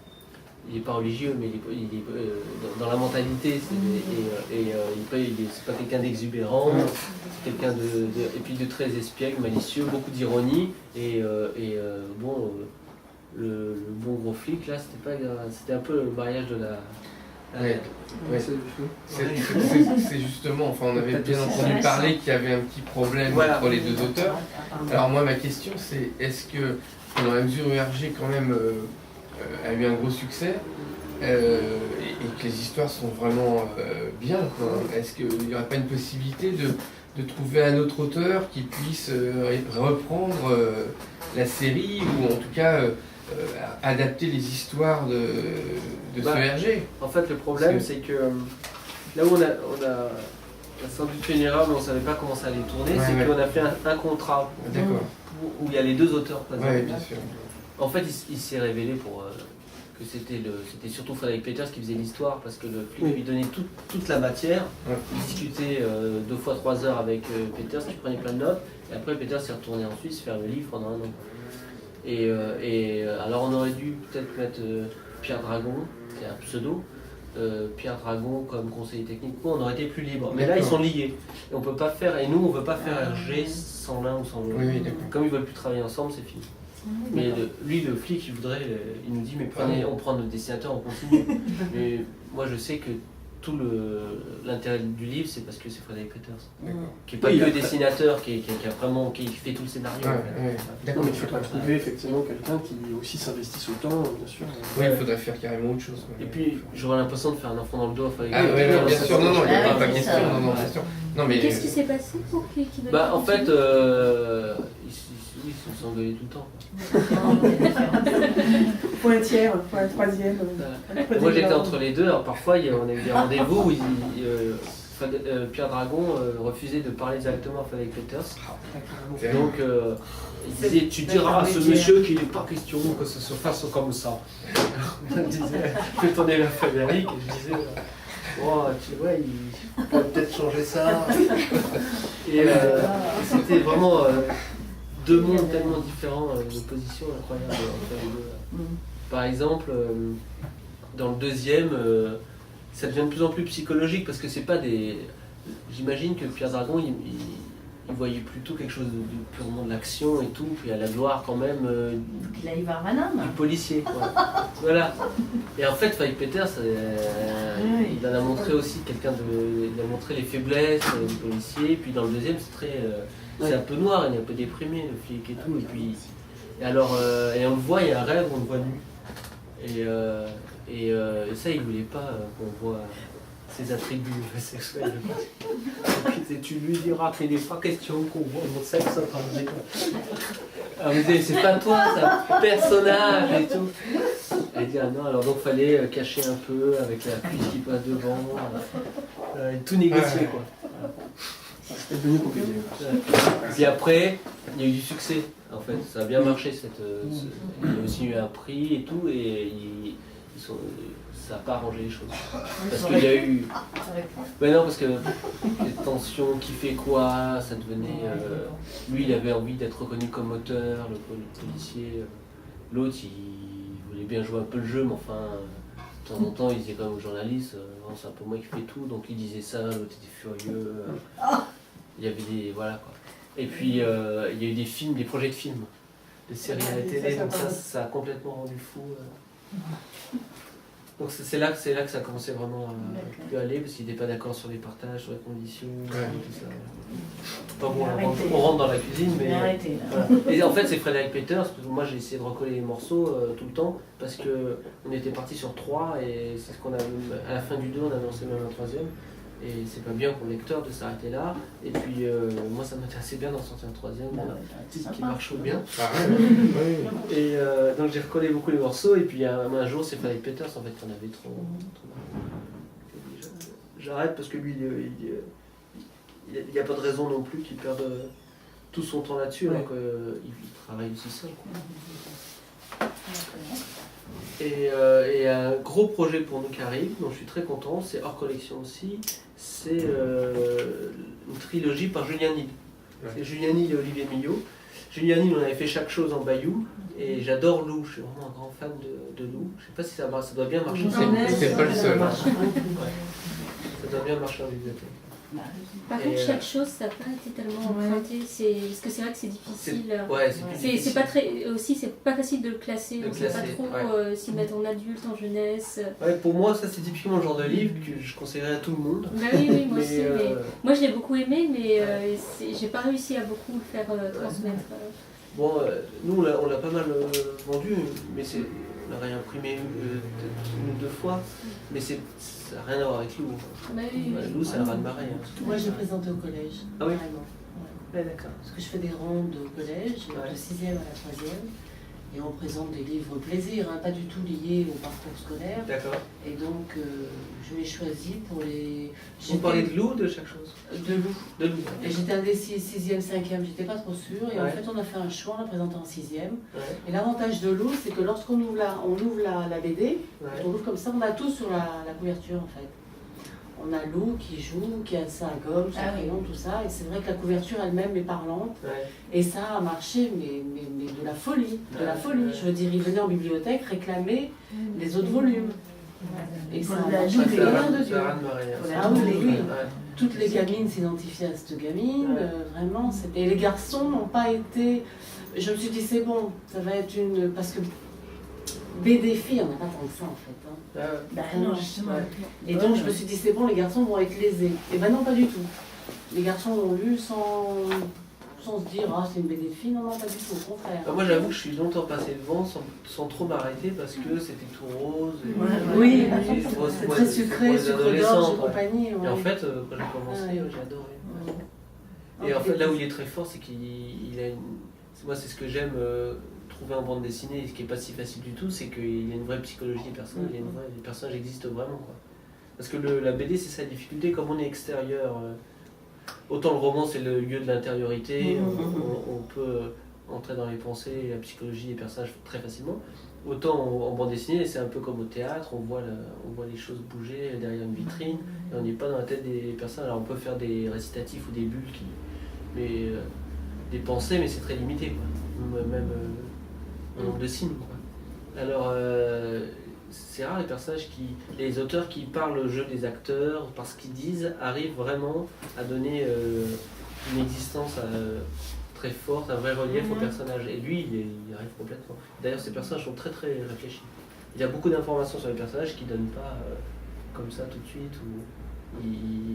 S1: il n'est pas religieux, mais il est dans la mentalité, c'est pas quelqu'un d'exubérant, c'est quelqu'un et puis de très espiègle, malicieux, beaucoup d'ironie, bon, le bon gros flic là, c'était un peu le mariage de la...
S2: Ouais. C'est justement, enfin on avait bien entendu parler qu'il y avait un petit problème entre les deux auteurs. Alors moi ma question c'est, est-ce que dans la mesure où Hergé quand même a eu un gros succès et que les histoires sont vraiment bien, est-ce qu'il n'y aurait pas une possibilité de trouver un autre auteur qui puisse reprendre la série ou en tout cas adapter les histoires de ce Hergé?
S1: En fait, le problème, c'est que là où on a sans doute fait une erreur, mais on ne savait pas comment ça allait tourner, c'est qu'on a fait un contrat où il y a les deux auteurs présents.
S2: Ouais, bien sûr.
S1: En fait, il s'est révélé que c'était surtout Frédéric Peters qui faisait l'histoire, parce que le flic lui donnait toute la matière. Il discutait 2 fois 3 heures avec Peters, qui prenait plein de notes, et après Peters s'est retourné en Suisse faire le livre pendant 1 an. Alors on aurait dû peut-être mettre Pierre Dragon, qui est un pseudo, Pierre Dragon comme conseiller technique, on aurait été plus libre. Mais là ils sont liés. Et on peut pas faire, et nous on veut pas faire Hergé sans l'un ou sans l'autre. Comme ils veulent plus travailler ensemble, c'est fini. Mais lui le flic il nous dit mais on prend notre dessinateur, on continue. Mais moi je sais que tout l'intérêt du livre, c'est parce que c'est Frédéric Peters, qui n'est pas que dessinateur, qui fait tout le scénario.
S6: D'accord, mais il faudrait trouver effectivement quelqu'un qui aussi s'investisse autant, bien sûr.
S2: Oui, il faudrait faire carrément autre chose.
S1: Et puis, j'aurais l'impression de faire un enfant dans le dos.
S2: Bien sûr, non, il n'y a pas question. Non, mais
S5: qu'est-ce qui s'est passé pour qu'il veuille
S1: en fait, ils se sont engueulés tout le temps.
S7: Pour un tiers, pour un troisième.
S1: Moi j'étais entre les deux, alors parfois on a eu des rendez-vous où Pierre Dragon refusait de parler directement à Frédéric Peters. Donc il disait tu diras à ce monsieur qu'il n'est pas question que ça se fasse comme ça. Je disais, je me tournais vers Frédéric et je disais tu vois, il pourrait peut-être changer ça. Et c'était vraiment 2 mondes tellement différents, de positions incroyables entre les deux. Par exemple, dans le deuxième, ça devient de plus en plus psychologique parce que c'est pas des. J'imagine que Pierre Dragon, il voyait plutôt quelque chose de purement de l'action et tout, puis à la gloire quand même
S4: Il aille voir Vanham.
S1: du policier. Voilà. Et en fait, Frédéric Peters, il en a montré aussi il a montré les faiblesses du policier. Puis dans le deuxième, c'est un peu noir, il est un peu déprimé, le flic et tout. Et on le voit, il y a un rêve, on le voit nu. Et ça, il voulait pas qu'on voit ses attributs sexuels. Et tu lui diras qu'il n'est pas question qu'on voit mon sexe en train de dire. Alors il disait, c'est pas toi, c'est un personnage et tout. Elle dit non, alors donc fallait cacher un peu avec la cuisse qui passe devant, et tout négocier quoi.
S6: C'est devenu compliqué.
S1: Puis après, il y a eu du succès en fait, ça a bien marché. Il y a aussi eu un prix et tout, et ça n'a pas arrangé les choses. Parce qu'il y a eu. Mais non, parce que les tensions, qui fait quoi, ça devenait. Lui, il avait envie d'être reconnu comme auteur, le policier. L'autre, il voulait bien jouer un peu le jeu, mais enfin, de temps en temps, il disait quand même aux journalistes c'est un peu moi qui fais tout, donc il disait ça, l'autre était furieux. Il y avait des. Voilà quoi. Et puis, il y a eu des films, des projets de films, des séries à la télé, donc ça a complètement rendu fou. Donc c'est là que ça a commencé vraiment à plus aller, parce qu'il n'était pas d'accord sur les partages, sur les conditions, tout ça. Pas bon, on rentre dans la cuisine, mais... Voilà. Et en fait c'est Frédéric Peters, parce que moi j'ai essayé de recoller les morceaux tout le temps, parce qu'on était parti sur 3, et c'est ce qu'on a, à la fin du 2 on a annoncé même un 3e. Et c'est pas bien pour le lecteur de s'arrêter là. Et puis moi ça m'intéressait bien d'en sortir un 3e qui marche bien. Et donc j'ai recollé beaucoup les morceaux. Et puis un jour c'est Frédéric Peters en fait qu'on avait trop j'arrête parce que lui il n'y a pas de raison non plus qu'il perde tout son temps là-dessus alors qu'il travaille aussi seul. Et un gros projet pour nous qui arrive, dont je suis très content, c'est hors collection aussi, c'est une trilogie par Julien Nid. C'est Julien Nid et Olivier Millot. Juliani, on avait fait chaque chose en Bayou, et j'adore Lou, je suis vraiment un grand fan de Lou. Je sais pas si ça marche, ça doit bien marcher.
S2: C'est pas le seul.
S1: Ouais. Ça doit bien marcher en bibliothèque.
S5: Par contre, chaque chose, ça n'a pas été tellement emprunté. Parce que c'est vrai que c'est difficile.
S1: Ouais, c'est plus difficile.
S5: C'est pas très. Aussi, c'est pas facile de le classer. On ne sait pas trop
S1: ouais.
S5: s'y mettre en adulte, en jeunesse.
S1: Ouais, pour moi, ça c'est typiquement le genre de livre que je conseillerais à tout le monde.
S5: Bah oui, moi aussi.
S1: Mais,
S5: moi, je l'ai beaucoup aimé, mais j'ai pas réussi à beaucoup le faire transmettre.
S1: Bon, nous, on l'a pas mal vendu, mais on l'a réimprimé peut-être une ou deux fois, mais ça n'a rien à voir avec Lou.
S5: Bah oui.
S1: Lou, c'est un raz-de-marée.
S8: Moi, je l'ai présenté au collège.
S1: Ah oui.
S8: Carrément.
S1: Ouais, d'accord.
S8: Parce que je fais des rondes au collège, de 6e à la 3e, et on présente des livres plaisir, hein, pas du tout liés au parcours scolaire.
S1: D'accord.
S8: Et donc, je l'ai choisi pour les...
S1: Vous parlez de Lou ou de chaque chose?
S8: De Lou.
S1: De Lou.
S8: Et j'étais indécis 6e, 5e, j'étais pas trop sûre, et en
S1: Ouais.
S8: fait, on a fait un choix en la présentant en 6e.
S1: Ouais.
S8: Et l'avantage de Lou, c'est que lorsqu'on ouvre la BD,
S1: Ouais.
S8: on ouvre comme ça, on a tout sur la couverture en fait. On a Lou qui joue, qui a sa gomme, son crayon, tout ça. Et c'est vrai que la couverture elle-même est parlante.
S1: Ouais.
S8: Et ça a marché, mais de la folie. De la folie.
S1: Ouais.
S8: Je veux dire, il venait en bibliothèque réclamer les autres volumes. Et ça a marché,
S1: C'est
S8: mais
S1: un
S8: rien de Dieu.
S1: raz-de-marée.
S8: Ah oui, oui.
S1: Ouais.
S8: Toutes les gamines s'identifiaient à cette gamine.
S1: Ouais.
S8: Vraiment, c'était... Et les garçons n'ont pas été... Je me suis dit, c'est bon, ça va être une... Parce que BD filles, on n'a pas tant que ça en fait. Hein.
S4: Bah non, justement.
S1: Ouais.
S8: Et donc je me suis dit, c'est bon, les garçons vont être lésés. Et ben non, pas du tout. Les garçons l'ont lu sans se dire, ah c'est une BD de fille. Non, non, pas du tout, au contraire.
S1: Moi j'avoue que je suis longtemps passé devant sans trop m'arrêter parce que c'était tout rose. Et,
S8: Oui,
S1: et
S8: c'est
S1: pour
S8: très
S1: les
S8: sucré, sucre
S1: adolescents,
S8: d'orge et
S1: ouais.
S8: compagnie.
S1: Et
S8: Ouais.
S1: en fait, quand j'ai commencé, j'ai adoré. Et en fait, là où il est très fort, c'est qu'il a une... Moi, c'est ce que j'aime trouver en bande dessinée, ce qui n'est pas si facile du tout, c'est qu'il y a une vraie psychologie des personnages, les personnages existent vraiment, quoi. Parce que la BD, c'est sa difficulté, comme on est extérieur, autant le roman, c'est le lieu de l'intériorité, on peut entrer dans les pensées et la psychologie des personnages très facilement. Autant en bande dessinée, c'est un peu comme au théâtre, on voit les choses bouger derrière une vitrine, et on n'est pas dans la tête des personnes. Alors on peut faire des récitatifs ou des bulles, des pensées, mais c'est très limité, quoi. Même en nombre de signes, quoi. Alors c'est rare les auteurs qui parlent au jeu des acteurs, parce qu'ils disent, arrivent vraiment à donner une existence très forte, un vrai relief au personnage. Et lui, il arrive complètement. D'ailleurs, ces personnages sont très très réfléchis. Il y a beaucoup d'informations sur les personnages qu'il ne donne pas comme ça tout de suite.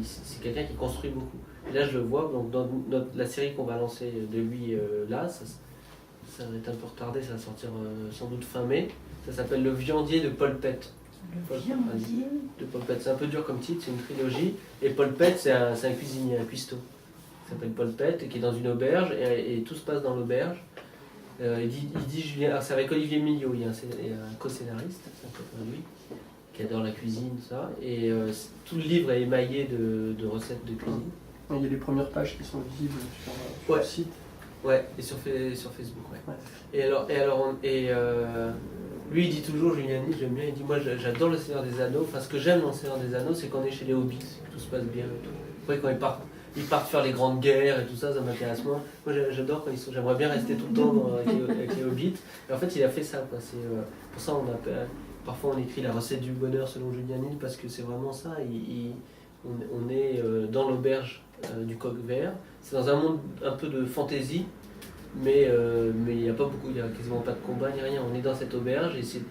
S1: C'est quelqu'un qui construit beaucoup. Et là, je le vois, donc dans la série qu'on va lancer de lui là, ça va être un peu retardé, ça va sortir sans doute fin mai. Ça s'appelle Le Viandier de Paul Pett.
S4: Le Viandier
S1: de Paul Pett. C'est un peu dur comme titre, c'est une trilogie. Et Paul Pett, c'est un cuisinier, un cuistot. Il s'appelle Paul Pett et qui est dans une auberge et tout se passe dans l'auberge. Il dit Julien, alors c'est avec Olivier Millot, il y a un co-scénariste, c'est un peu lui, qui adore la cuisine, tout ça. Et tout le livre est émaillé de recettes de cuisine.
S6: Il y a les premières pages qui sont visibles sur le site.
S1: Ouais, et sur Facebook, ouais. Et lui, il dit toujours, Juliani, j'aime bien, il dit, moi j'adore le Seigneur des Anneaux. Enfin, ce que j'aime dans le Seigneur des Anneaux, c'est qu'on est chez les Hobbits, que tout se passe bien. Et tout. Après, quand ils partent faire les grandes guerres et tout ça, ça m'intéresse moins. Moi, j'adore quand ils sont. J'aimerais bien rester tout le temps avec les Hobbits. Et en fait, il a fait ça, quoi. Pour ça, parfois, on écrit la recette du bonheur selon Juliani, parce que c'est vraiment ça. On est dans l'auberge du Coq Vert. C'est dans un monde un peu de fantaisie. Mais il n'y a pas beaucoup, il n'y a quasiment pas de combat ni rien. On est dans cette auberge et c'est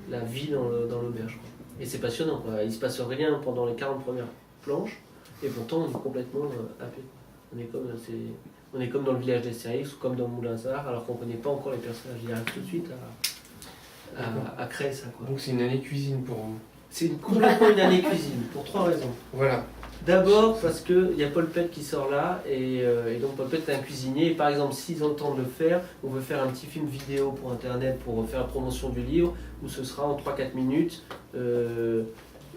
S1: la vie dans l'auberge. Et c'est passionnant, quoi. Il ne se passe rien pendant les 40 premières planches et pourtant on est complètement happé. On est comme dans le village d'Astérix ou comme dans Moulinsart alors qu'on ne connaît pas encore les personnages. Il arrive tout de suite à créer ça, quoi.
S2: Donc c'est une année cuisine pour vous.
S1: C'est complètement une année cuisine pour 3 raisons.
S2: Voilà.
S1: D'abord parce qu'il y a Paul Pett qui sort là et donc Paul Pett est un cuisinier et par exemple s'ils entendent le faire, on veut faire un petit film vidéo pour internet pour faire la promotion du livre où ce sera en 3-4 minutes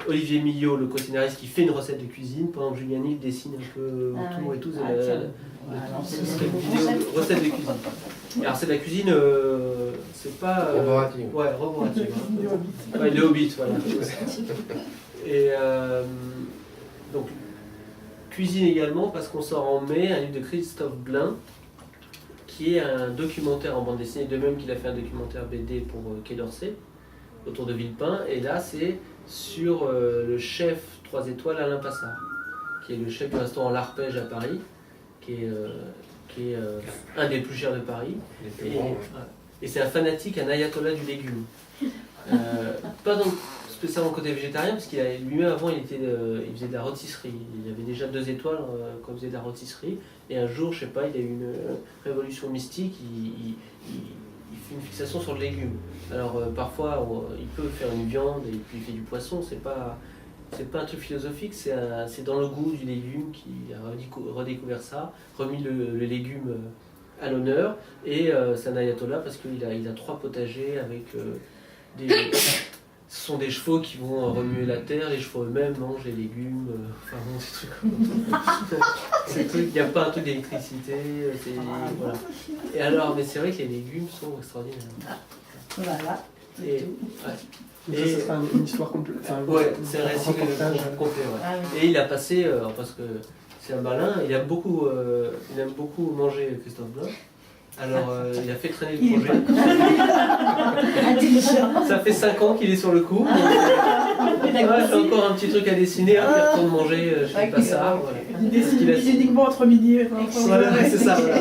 S1: Olivier Millot, le co-scénariste qui fait une recette de cuisine pendant que Juliani dessine un peu tout et tout. Recette de cuisine. Alors c'est de la cuisine, c'est pas...
S2: Roborative.
S1: Ouais, roborative. Ouais, les Hobbits, voilà. Et donc, cuisine également, parce qu'on sort en mai un livre de Christophe Blain, qui est un documentaire en bande dessinée, de même qu'il a fait un documentaire BD pour Quai d'Orsay, autour de Villepin. Et là, c'est sur le chef 3 étoiles Alain Passard, qui est le chef du restaurant L'Arpège à Paris, qui est un des plus chers de Paris. Et c'est un fanatique, un ayatollah du légume. Pas donc spécialement côté végétarien, parce qu'il lui-même avant il faisait de la rôtisserie. Il avait déjà 2 étoiles quand il faisait de la rôtisserie. Et un jour, je sais pas, il a eu une révolution mystique, il fait une fixation sur le légume. Alors parfois il peut faire une viande et puis il fait du poisson, c'est pas un truc philosophique, c'est dans le goût du légume qu'il a redécouvert ça, remis le légume à l'honneur. Et c'est un ayatollah parce qu'il a 3 potagers avec ce sont des chevaux qui vont remuer la terre, les chevaux eux-mêmes mangent les légumes, enfin bon, ces trucs. Il n'y a pas un truc d'électricité, voilà. Et alors, mais c'est vrai que les légumes sont extraordinaires.
S4: Voilà.
S1: Et,
S6: Ça sera une histoire complète.
S1: Ouais, c'est un récit complet. Ouais.
S4: Ah oui.
S1: Et il a passé, parce que c'est un malin, il aime beaucoup manger Christophe Blain. Alors il a fait traîner le projet. Ça fait 5 ans qu'il est sur le coup. J'ai encore un petit truc à dessiner, il retourne manger chez Passard. Voilà.
S7: Il dessine uniquement entre midi et
S1: voilà, c'est ça. Voilà.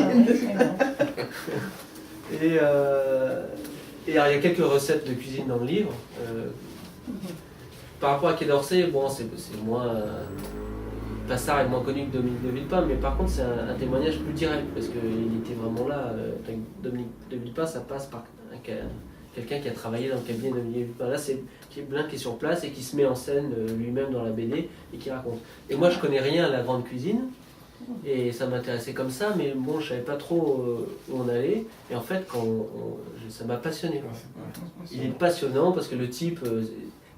S1: Et alors, il y a quelques recettes de cuisine dans le livre. Par rapport à Quai d'Orsay, bon, c'est moins. Passard est moins connu que Dominique de Villepin, mais par contre c'est un témoignage plus direct parce qu'il était vraiment là. Dominique de Villepin, ça passe par quelqu'un qui a travaillé dans le cabinet de Dominique de Villepin. Là, c'est Blin qui est sur place et qui se met en scène lui-même dans la BD et qui raconte. Et moi, je connais rien à la grande cuisine et ça m'intéressait comme ça, mais bon, je savais pas trop où on allait. Et en fait, ça m'a passionné. Il est passionnant parce que le type.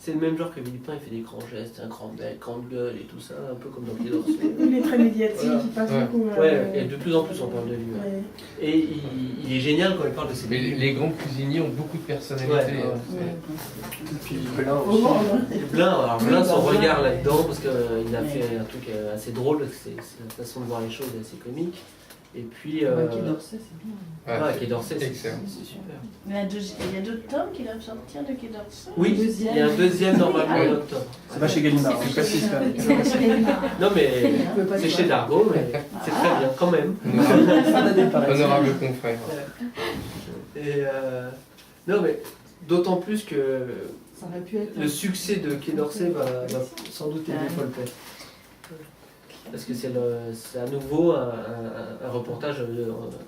S1: C'est le même genre que Villepin, il fait des grands gestes, un grand bec, grande gueule et tout ça, un peu comme dans Quai d'Orsay.
S7: Il est très médiatique,
S1: voilà.
S7: il passe beaucoup.
S1: Ouais, et de plus en plus on parle de lui. Ouais. Et il est génial quand il parle de ses légumes.
S2: Les grands cuisiniers ont beaucoup de personnalité.
S6: Et puis Blin aussi.
S1: Blin, son regard là-dedans, parce qu'il a fait un truc assez drôle, c'est sa façon de voir les choses est assez comique. Et puis.
S3: Quai d'Orsay, c'est bien.
S1: Quai d'Orsay, c'est
S2: excellent.
S1: C'est super.
S4: Mais il y a d'autres tomes qui doivent sortir de Quai d'Orsay.
S1: Oui, il y a un deuxième normalement en octobre.
S6: C'est pas chez Gallimard, je précise quand même.
S1: Non mais c'est chez Dargaud, mais c'est très bien quand même.
S2: Honorable confrère.
S1: Et non mais d'autant plus que
S3: Ça aurait pu être
S1: le succès de Quai d'Orsay va sans doute aider Folpet. Parce que c'est à nouveau un reportage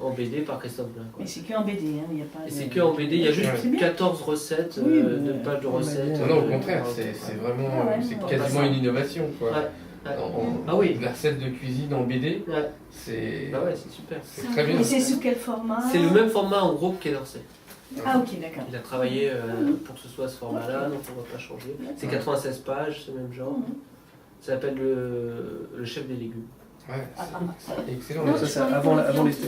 S1: en BD par Christophe Blain.
S4: Mais c'est que en BD, hein, il n'y a pas.
S1: Et c'est que en BD, il y a juste 14 recettes, de pages de recettes.
S2: Non, au contraire, c'est vraiment, c'est quasiment une innovation, quoi.
S1: Ah oui.
S2: La recette de cuisine en BD, c'est
S1: c'est super.
S2: C'est très bien.
S4: Et c'est sous quel format?
S1: C'est le même format en gros que Quai d'Orsay.
S4: Ah ok, d'accord.
S1: Il a travaillé pour que ce soit ce format-là, donc on ne va pas changer. C'est 96 pages, ce même genre. Ça s'appelle le chef des légumes.
S2: Ouais, excellent.
S5: Non,
S6: Ça,
S5: je
S6: c'est
S5: parlais
S6: avant
S5: de
S6: l'esté.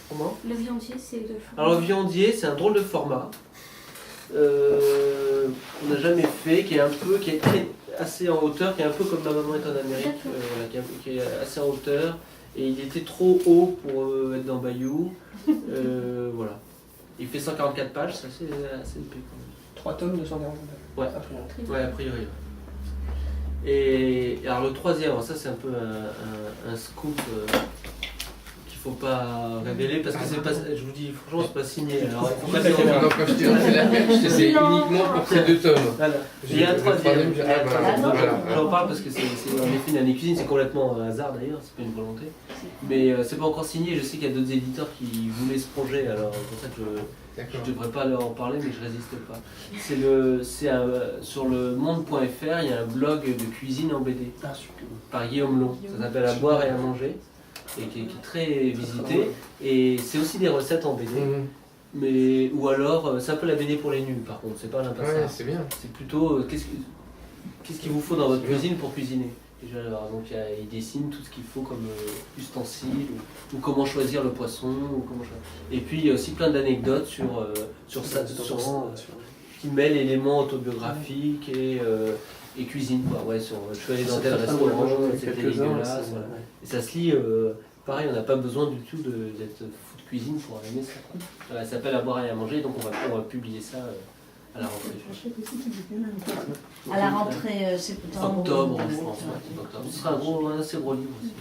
S1: Comment?
S5: Le viandier, c'est de format.
S1: Alors le viandier, c'est un drôle de format qu'on n'a jamais fait, qui est assez en hauteur, qui est un peu comme Ma maman est en Amérique, qui est assez en hauteur. Et il était trop haut pour être dans Bayou. Voilà. Il fait 144 pages, c'est assez épais quand même.
S6: 3 tomes de 140 pages.
S1: Ouais,
S6: a priori.
S1: Ouais, a priori. Et alors le troisième, alors ça c'est un peu un scoop qu'il faut pas révéler parce que c'est pas, je vous dis franchement c'est pas signé. Alors il faut pas
S2: Non, quand je te c'est la perche, c'est uniquement pour ces 2 tomes.
S1: Voilà. Il y a un troisième.
S2: Voilà.
S1: J'en parle parce que c'est en effet une année cuisine, c'est complètement hasard d'ailleurs, c'est pas une volonté. Mais c'est pas encore signé, je sais qu'il y a d'autres éditeurs qui voulaient ce projet, alors c'est pour ça que je ne devrais pas leur en parler, mais je résiste pas. Sur le monde.fr, il y a un blog de cuisine en BD par Guillaume Long. Ça s'appelle À boire et à manger, et qui est très visité. Et c'est aussi des recettes en BD. Mais, ou alors, c'est un peu la BD pour les nuls par contre, c'est pas l'impassable.
S2: Ouais, c'est bien.
S1: C'est plutôt qu'est-ce qu'il vous faut dans votre cuisine pour cuisiner. Déjà, donc il dessine tout ce qu'il faut comme ustensiles, ou comment choisir le poisson, et puis il y a aussi plein d'anecdotes sur ça, qui mêlent éléments autobiographiques et cuisine, quoi. Ouais, je suis allé dans tel restaurant, c'était dégueulasse. Voilà. Et ça se lit, pareil, on n'a pas besoin du tout d'être fou de cuisine pour aimer ça. Voilà, ça s'appelle À boire et à manger, donc on va publier ça à la rentrée.
S4: À la rentrée septembre.
S1: Octobre en France, octobre. Ce sera un assez gros livre aussi.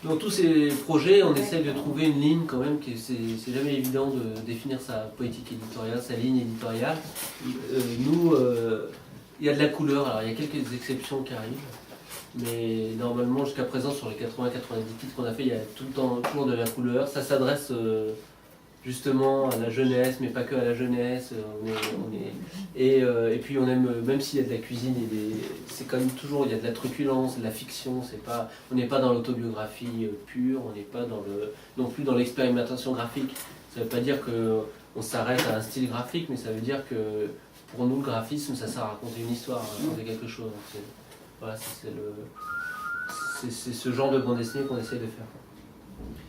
S1: Dans tous ces projets, on essaye de trouver une ligne quand même, c'est jamais évident de définir sa politique éditoriale, sa ligne éditoriale. Nous, il y a de la couleur, alors il y a quelques exceptions qui arrivent, mais normalement jusqu'à présent sur les 80-90 titres qu'on a fait, il y a tout le temps toujours de la couleur. Ça s'adresse justement à la jeunesse, mais pas que à la jeunesse. Et puis on aime, même s'il y a de la cuisine, c'est quand même toujours, il y a de la truculence, de la fiction. On n'est pas dans l'autobiographie pure, on n'est pas non plus dans l'expérimentation graphique. Ça ne veut pas dire qu'on s'arrête à un style graphique, mais ça veut dire que pour nous le graphisme, ça sert à raconter une histoire, à raconter quelque chose. Voilà, c'est ce genre de bande dessinée qu'on essaie de faire.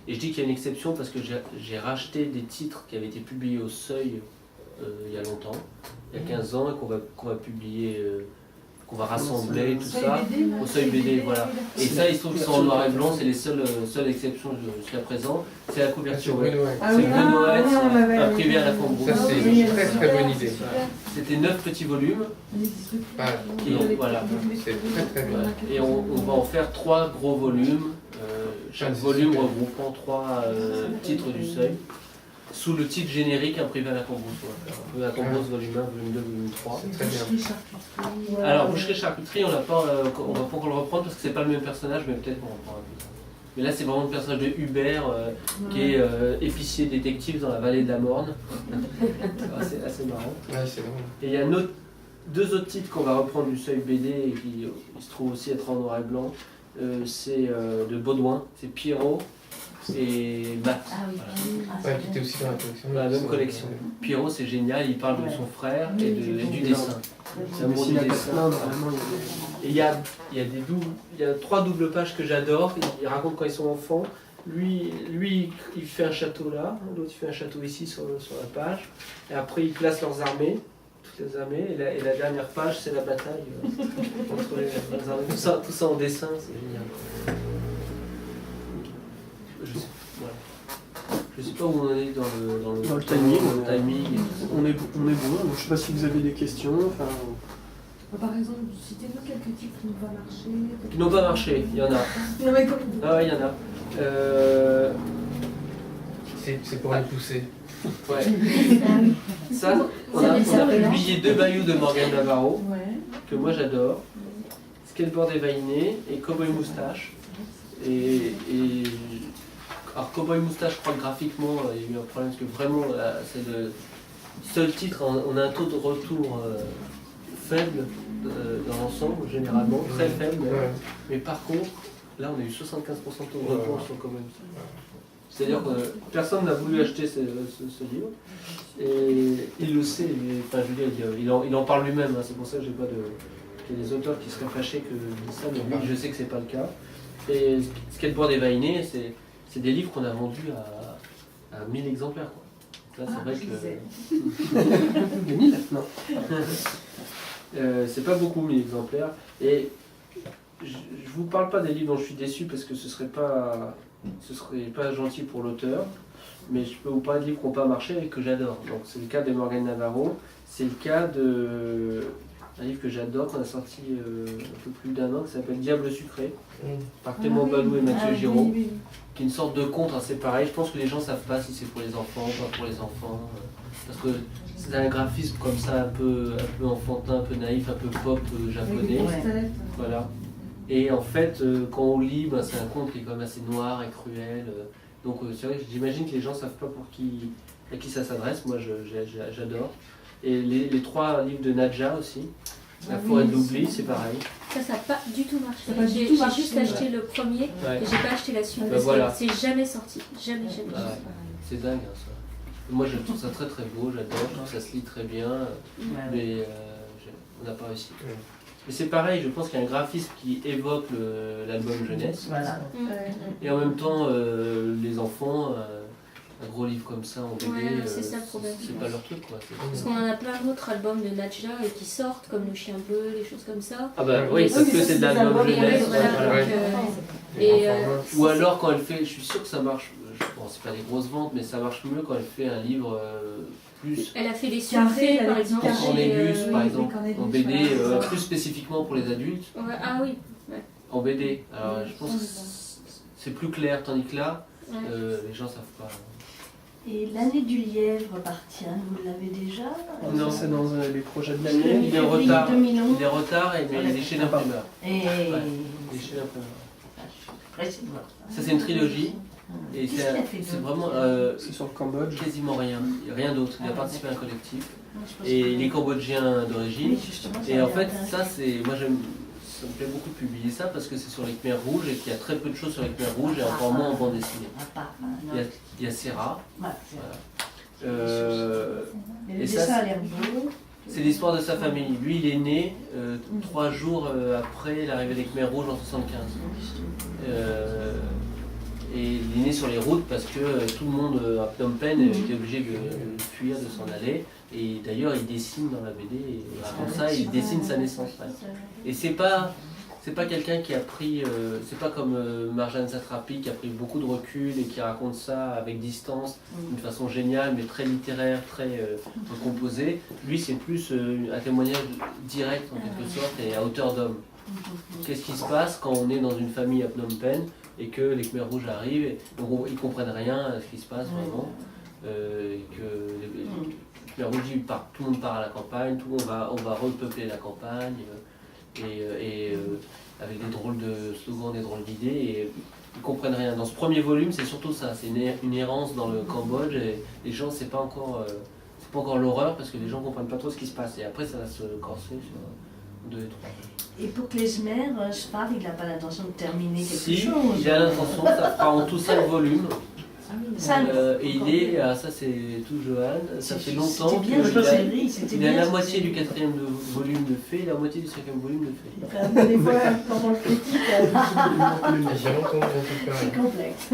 S1: Et je dis qu'il y a une exception parce que j'ai racheté des titres qui avaient été publiés au Seuil il y a longtemps, il y a 15 ans, et qu'on va publier, qu'on va rassembler, tout ça, au Seuil BD, voilà. Et ça, il se trouve qu'ils sont en noir et blanc, c'est les seules exceptions jusqu'à présent. C'est la couverture. C'est Bleu Noël, imprimé à la Cambrousse.
S2: Ça, c'est une très très bonne idée.
S1: C'était 9 petits volumes. Voilà.
S2: C'est très très bien.
S1: Et on va en faire 3 gros volumes. Chaque volume regroupant 3 titres du Seuil, sous le titre générique imprimé à la Cambrousse. Un peu à la Cambrousse, volume 1, volume 2, volume 3.
S2: C'est très bien.
S1: Alors, Boucherie Charcuterie, on va pas encore le reprendre parce que c'est pas le même personnage, mais peut-être qu'on reprend un peu. Mais là, c'est vraiment le personnage de Hubert, qui est épicier détective dans la vallée de la Morne. C'est assez marrant.
S2: Ouais, c'est drôle.
S1: Et il y a 2 autres titres qu'on va reprendre du Seuil BD et qui se trouvent aussi être en noir et blanc. C'est de Baudouin, c'est Pierrot et Matt.
S2: Ouais, qui était aussi dans la collection.
S1: Dans la même collection. Pierrot, c'est génial, il parle de son frère et du dessin. C'est un bon dessin. Et il y a 3 doubles pages que j'adore. Il raconte quand ils sont enfants. Lui, il fait un château là, l'autre il fait un château ici sur la page. Et après, ils placent leurs armées. Les armées, et la dernière page, c'est la bataille entre les armées. Tout ça en dessin, c'est génial. Je sais pas où on est dans le timing.
S6: On est bon. Donc, je sais pas si vous avez des questions.
S3: Par exemple, citez-nous quelques titres qui n'ont pas marché.
S1: Qui n'ont pas marché, il y en a. Ah ouais, il y en a.
S2: C'est pour les pousser.
S1: Ouais. Ça, on a publié 2 bayous de Morgane Navarro, que moi j'adore. Skateboard évainé et Cowboy Moustache. Alors Cowboy Moustache, je crois que graphiquement, il y a eu un problème parce que vraiment, c'est le seul titre, on a un taux de retour faible dans l'ensemble, généralement, très faible. Mais par contre, là on a eu 75% de taux de retour sur Cowboy Moustache. C'est-à-dire que personne n'a voulu acheter ce livre, et il le sait, il en parle lui-même, c'est pour ça que j'ai pas il y a des auteurs qui seraient fâchés que je dise ça, mais lui je sais que c'est pas le cas. Et Skateboard évainé, c'est des livres qu'on a vendus à 1000 exemplaires. Là, c'est vrai que...
S6: 1000 non.
S1: C'est pas beaucoup 1000 exemplaires, et je vous parle pas des livres dont je suis déçu parce que ce serait pas gentil pour l'auteur, mais je peux vous parler de livres qui n'ont pas marché et que j'adore. Donc c'est le cas de Morgane Navarro, c'est le cas d'un livre que j'adore, qu'on a sorti un peu plus d'1 an, qui s'appelle Diable sucré, par Clément Balou et Mathieu Giraud, qui est une sorte de conte, c'est pareil, je pense que les gens ne savent pas si c'est pour les enfants, pas pour les enfants, parce que c'est un graphisme comme ça, un peu enfantin, un peu naïf, un peu pop japonais, voilà. Et en fait, quand on lit, c'est un conte qui est quand même assez noir et cruel. Donc c'est vrai que j'imagine que les gens ne savent pas à qui ça s'adresse. Moi, j'adore. Et les 3 livres de Nadja aussi. La forêt de l'oubli, c'est pareil.
S5: Ça n'a pas du tout marché. J'ai juste acheté le premier et j'ai pas acheté la suite. Parce que c'est jamais sorti. Jamais.
S1: C'est dingue, ça. Moi, je trouve ça très très beau, j'adore. Je trouve que ça se lit très bien. Mais on n'a pas réussi. Mais c'est pareil, je pense qu'il y a un graphisme qui évoque l'album jeunesse.
S4: Voilà.
S1: Et en même temps, les enfants, un gros livre comme ça en BD, c'est pas leur truc, quoi.
S5: Parce qu'on en a plein d'autres albums de Nadja et qui sortent, comme Le Chien Bleu, les choses comme ça.
S1: Ah bah oui, parce que c'est de l'album jeunesse. Ou alors quand elle fait, je suis sûr que ça marche, bon, c'est pas des grosses ventes, mais ça marche mieux quand elle fait un livre plus...
S5: Elle a fait des succès, par exemple.
S1: En Cornelius, par exemple, en BD,
S3: voilà.
S1: plus spécifiquement pour les adultes.
S5: Ouais, ah oui. Ouais.
S1: En BD. Alors, je pense que c'est plus clair, tandis que là, les gens savent pas.
S4: Et l'année du lièvre appartient, vous l'avez déjà?
S1: Non,
S6: c'est dans les projets de l'année.
S1: Il est en retard.
S4: 2011.
S1: Il est en retard, mais il est chez l'imprimeur.
S4: Et...
S1: Il est chez l'imprimeur.
S4: Pressé de voir
S1: Ça, c'est une trilogie. Et
S4: Qu'est-ce qu'il a fait
S1: c'est
S4: d'autre
S1: vraiment
S6: C'est sur le Cambodge.
S1: quasiment rien. Rien d'autre. Il a participé à un collectif.
S4: Je pense
S1: Et
S4: que-
S1: il est cambodgien d'origine.
S4: Oui, justement, ça
S1: Et
S4: m'a
S1: en fait,
S4: intéressé.
S1: ça, c'est. Moi, ça me plaît beaucoup de publier ça parce que c'est sur les Khmers rouges et qu'il y a très peu de choses sur les Khmers rouges et encore moins en bande dessinée.
S4: À part,
S1: Il y a Serra.
S4: ouais,
S1: Voilà.
S4: mais le
S1: Et ça,
S4: dessin a l'air beau.
S1: c'est l'histoire de sa famille. Lui, il est né 3 jours après l'arrivée des Khmers rouges en 75. Et il est né sur les routes parce que tout le monde à Phnom Penh était obligé de fuir, de s'en aller. Et d'ailleurs, il dessine dans la BD, et il raconte ça, il dessine sa naissance. Ouais. Et c'est pas quelqu'un qui a pris, c'est pas comme Marjane Satrapi qui a pris beaucoup de recul et qui raconte ça avec distance, d'une façon géniale, mais très littéraire, très composée. Lui, c'est plus un témoignage direct en quelque sorte et à hauteur d'homme. Qu'est-ce qui se passe quand on est dans une famille à Phnom Penh et que les Khmers rouges arrivent, et donc ils comprennent rien à ce qui se passe vraiment, et que les Khmers rouges ils partent, tout le monde part à la campagne, on va repeupler la campagne, avec des drôles de slogans, des drôles d'idées, et ils comprennent rien. Dans ce premier volume, c'est surtout ça, c'est une errance dans le Cambodge, et les gens, c'est pas encore l'horreur, parce que les gens comprennent pas trop ce qui se passe, et après ça va se corser sur 2 et 3.
S4: Et pour Klezmer, Spar, il n'a pas l'intention de terminer quelque
S1: Si,
S4: chose.
S1: il a l'intention, ça fera en tout 5 volumes.
S4: Ça,
S1: Et il est, ça c'est tout Johan, ça fait longtemps
S4: c'était bien cette série, c'était
S1: il a
S4: bien
S1: la
S4: cette
S1: moitié
S4: série.
S1: du 4e volume de fait et la moitié du 5e volume de fait.
S7: Enfin, des fois, pendant le critique,
S2: J'ai longtemps
S4: C'est complexe.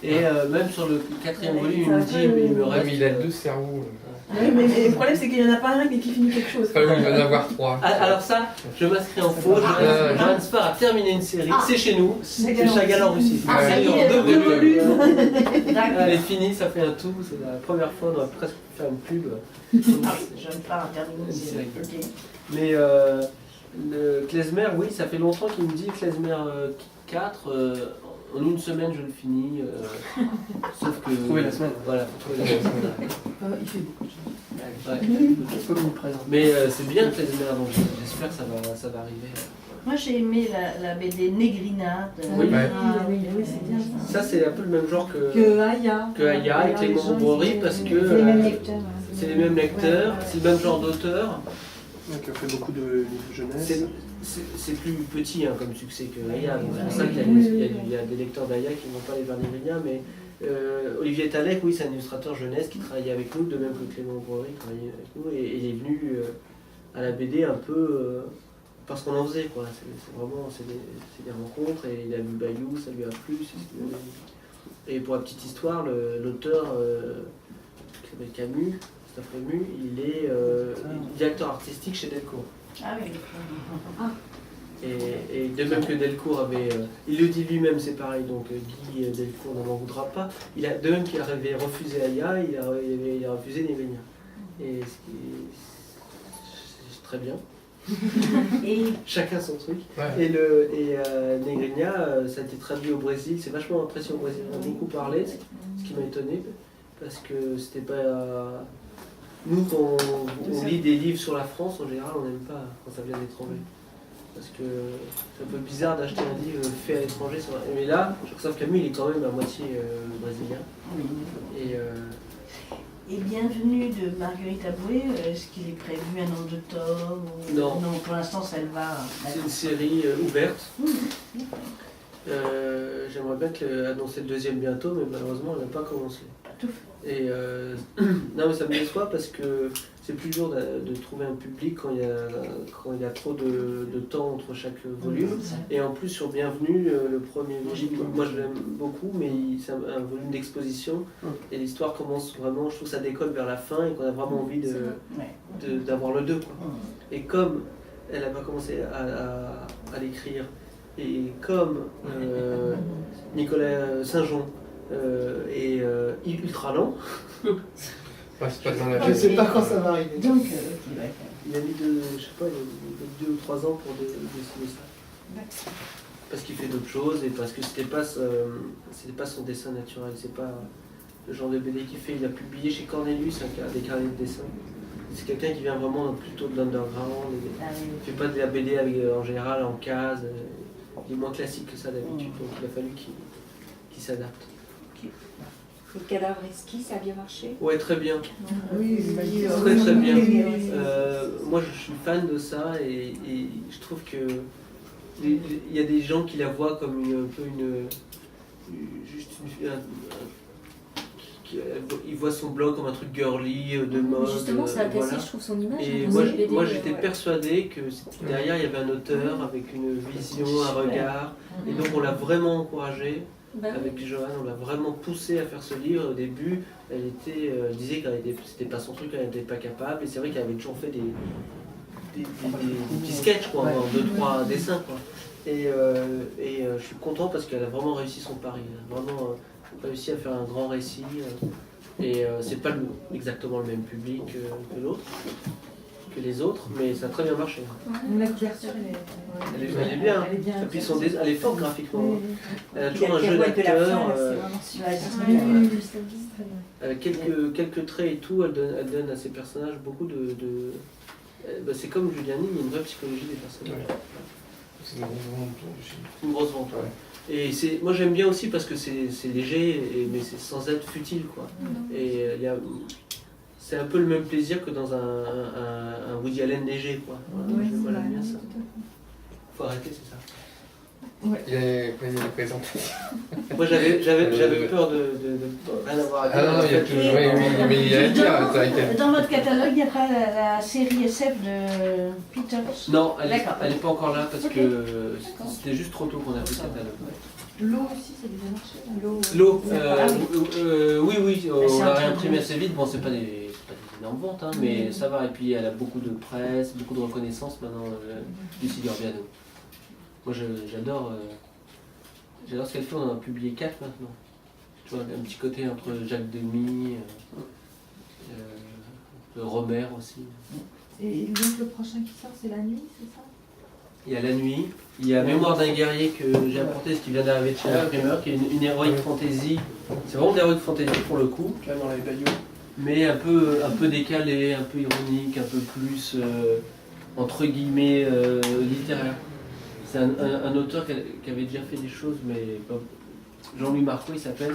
S1: Et même sur le 4e volume, il me dit, mais il me
S2: Ouais,
S1: reste...
S2: mais il a 2 cerveaux.
S7: oui, mais le problème, c'est qu'il n'y en a pas un qui finit quelque chose.
S2: Ah oui, il va en avoir 3.
S1: Ah, alors ça, je m'inscris en faux, Johan Spar a terminé une série, c'est chez nous, c'est Chagall en Russie.
S4: Ah, ça y
S1: C'est
S4: est,
S1: en 2 volumes.
S4: D'accord.
S1: Elle est finie, ça fait un tout, c'est la première fois, on aurait presque pu faire une pub.
S4: Je ne pas terminer une série. Ok.
S1: Mais le Klezmer, oui, ça fait longtemps qu'il me dit Klezmer 4, en une semaine je le finis. Sauf que.
S6: Trouver la semaine.
S1: Voilà, faut trouver la semaine.
S3: Il fait beaucoup de choses.
S1: Ouais.
S6: Comme il présente.
S1: Mais c'est bien Klezmer, donc j'espère que ça va arriver.
S4: Moi, j'ai aimé la BD Negrina.
S1: Oui.
S2: Ouais.
S3: Oui, c'est bien ça.
S1: Ça, c'est un peu le même genre
S3: Que Aya.
S1: que Aya et Clément Brory, parce que
S3: C'est les mêmes lecteurs.
S1: c'est les mêmes lecteurs, c'est le même genre d'auteur.
S6: Donc, il a fait beaucoup de livres jeunesse.
S1: C'est plus petit hein, comme succès que Aya, donc c'est pour ça qu'il y a des lecteurs d'Aya qui ne vont pas aller vers Negrina, mais Olivier Talek, oui, c'est un illustrateur jeunesse qui travaillait avec nous, de même que Clément Brory travaillait avec nous, et il est venu à la BD un peu parce qu'on en faisait, quoi. C'est vraiment des rencontres, et il a vu Bayou, ça lui a plu. Et pour la petite histoire, l'auteur qui s'appelle Camus, Christophe Camus, il est directeur artistique chez Delcourt.
S4: Ah oui.
S1: Et de même que Delcourt avait, il le dit lui-même, c'est pareil, donc Guy Delcourt n'en voudra pas. De même qu'il avait refusé Aya, il a refusé Negrina. Et c'est très bien.
S4: Et
S1: Chacun son truc.
S2: Ouais.
S1: Et Negrina, ça a été traduit au Brésil, c'est vachement apprécié au Brésil. On a beaucoup parlé, ce qui m'a étonné, parce que c'était pas. Nous, quand on lit des livres sur la France, en général, on n'aime pas quand ça vient d'étrangers. Parce que c'est un peu bizarre d'acheter un livre fait à l'étranger. Mais là, Christophe Camus, il est quand même à moitié brésilien.
S4: Et Bienvenue de Marguerite Aboué, est-ce qu'il est prévu un nombre de tomes ou...
S1: Non.
S4: Non, pour l'instant, ça va.
S1: C'est une série ouverte. J'aimerais bien annoncer le 2e bientôt, mais malheureusement, elle n'a pas commencé. Et non, mais ça me déçoit parce que c'est plus dur de trouver un public quand il y a trop de temps entre chaque volume. Et en plus, sur Bienvenue, le premier volume, moi je l'aime beaucoup, mais c'est un volume d'exposition. Et l'histoire commence vraiment, je trouve que ça décolle vers la fin et qu'on a vraiment envie d'avoir le 2. Quoi. Et comme elle n'a pas commencé à l'écrire, et comme Nicolas Saint-Jean et ultra lent.
S2: C'est pas dans la
S6: Je sais pas quand ça va arriver.
S4: Donc,
S1: Il a mis je sais pas, 2 ou 3 ans pour dessiner ça. Parce qu'il fait d'autres choses et parce que c'était pas son dessin naturel, c'est pas le genre de BD qu'il fait. Il a publié chez Cornelius des carnets de dessin. C'est quelqu'un qui vient vraiment plutôt de l'underground. Il ne fait pas de la BD en général en case. Il est moins classique que ça d'habitude, donc il a fallu qu'il s'adapte.
S9: Le cadavre esquisse, ça a bien marché?
S1: Ouais, très bien.
S3: Oui,
S1: Très bien. Moi je suis fan de ça et je trouve que il y a des gens qui la voient comme ils voient son blog comme un truc girly, de mode.
S5: Justement, ça a cassé,
S1: voilà.
S5: je trouve, son image.
S1: Et moi j'étais persuadé que derrière il y avait un auteur avec une vision, un regard. Et donc on l'a vraiment encouragé. Avec Joanne, on l'a vraiment poussée à faire ce livre. Au début, elle disait que c'était pas son truc, elle n'était pas capable. Et c'est vrai qu'elle avait toujours fait des petits sketchs, quoi, en 2-3 dessins, quoi. Et je suis content parce qu'elle a vraiment réussi son pari. Elle a vraiment réussi à faire un grand récit. Et c'est pas exactement le même public que les autres, mais ça a très bien marché.
S3: La couverture,
S1: elle est bien. Et puis elle est forte graphiquement. Elle a toujours un jeu d'acteur. Avec quelques traits et tout, elle donne à ses personnages beaucoup de... c'est comme Giuliani, il y a une vraie psychologie des personnages.
S2: C'est
S1: une grosse vente. Ouais. Et moi j'aime bien aussi parce que c'est léger, mais c'est sans être futile, quoi. Et c'est un peu le même plaisir que dans un Woody Allen léger, quoi. Voilà, bien ça. Faut arrêter, c'est ça.
S2: Ouais. Il est présenté.
S1: Moi j'avais peur de rien avoir à dire.
S2: Ah non, il y a toujours. Oui, mais il y a à dire.
S4: Dans votre catalogue, il y a pas la série SF de Peters?
S1: Non, elle n'est pas encore là parce que c'était juste trop tôt qu'on a pris le catalogue.
S3: L'eau aussi, ça a bien marché.
S1: L'eau, oui, on l'a réimprimé assez vite. Bon, c'est pas des énormes ventes, hein, mais ça va. Et puis elle a beaucoup de presse, beaucoup de reconnaissance maintenant, Lucie Gorbiano. Moi j'adore ce qu'elle fait, on en a publié 4 maintenant. Tu vois, un petit côté entre Jacques Demy, Romer aussi.
S3: Et donc le prochain qui sort, c'est La Nuit, c'est ça?
S1: Il y a La Nuit, il y a Mémoire d'un guerrier que j'ai apporté, ce qui vient d'arriver de chez l'imprimeur, qui est une heroic fantasy. C'est vraiment de l'heroic fantasy pour le coup.
S6: Dans les bayous.
S1: Mais un peu décalé, un peu ironique, un peu plus entre guillemets littéraire. C'est un auteur qui avait déjà fait des choses, mais Jean-Louis Marcot il s'appelle.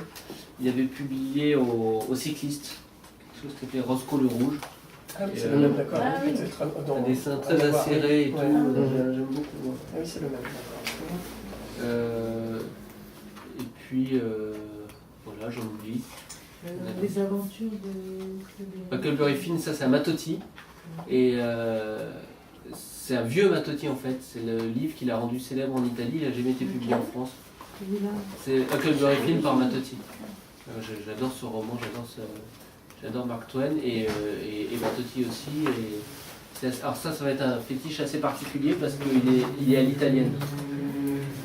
S1: Il avait publié au Cycliste quelque chose qui s'appelait Roscoe le Rouge.
S6: Ah oui, c'est le même, d'accord.
S1: Un dessin très acéré et tout, j'aime beaucoup. Ouais.
S6: Ah oui, c'est le même, d'accord.
S1: Et puis, voilà, j'en oublie.
S3: Les aventures de...
S1: Huckleberry Finn, ça c'est un Matotti. Et c'est un vieux Matotti en fait. C'est le livre qu'il a rendu célèbre en Italie, il n'a jamais été publié en France. C'est Huckleberry Finn par Matotti. J'adore ce roman, j'adore Mark Twain et Matotti aussi. Alors ça va être un fétiche assez particulier parce qu'il est à l'italienne.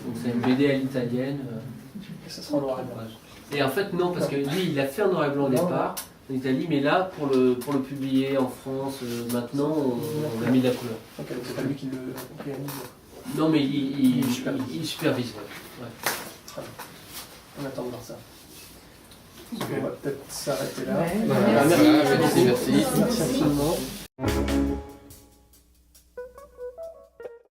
S1: Donc c'est une BD à l'italienne.
S6: Ça sera en noir et blanc.
S1: Et en fait non, parce que lui il l'a fait en noir et blanc au départ en Italie, mais là pour le publier en France, maintenant on a mis de la couleur.
S6: Ok, c'est pas lui qui le réalise.
S1: Non mais il supervise. Ouais.
S6: Très bien. On attend de voir ça. On va peut-être s'arrêter là.
S2: Merci.
S6: Merci infiniment.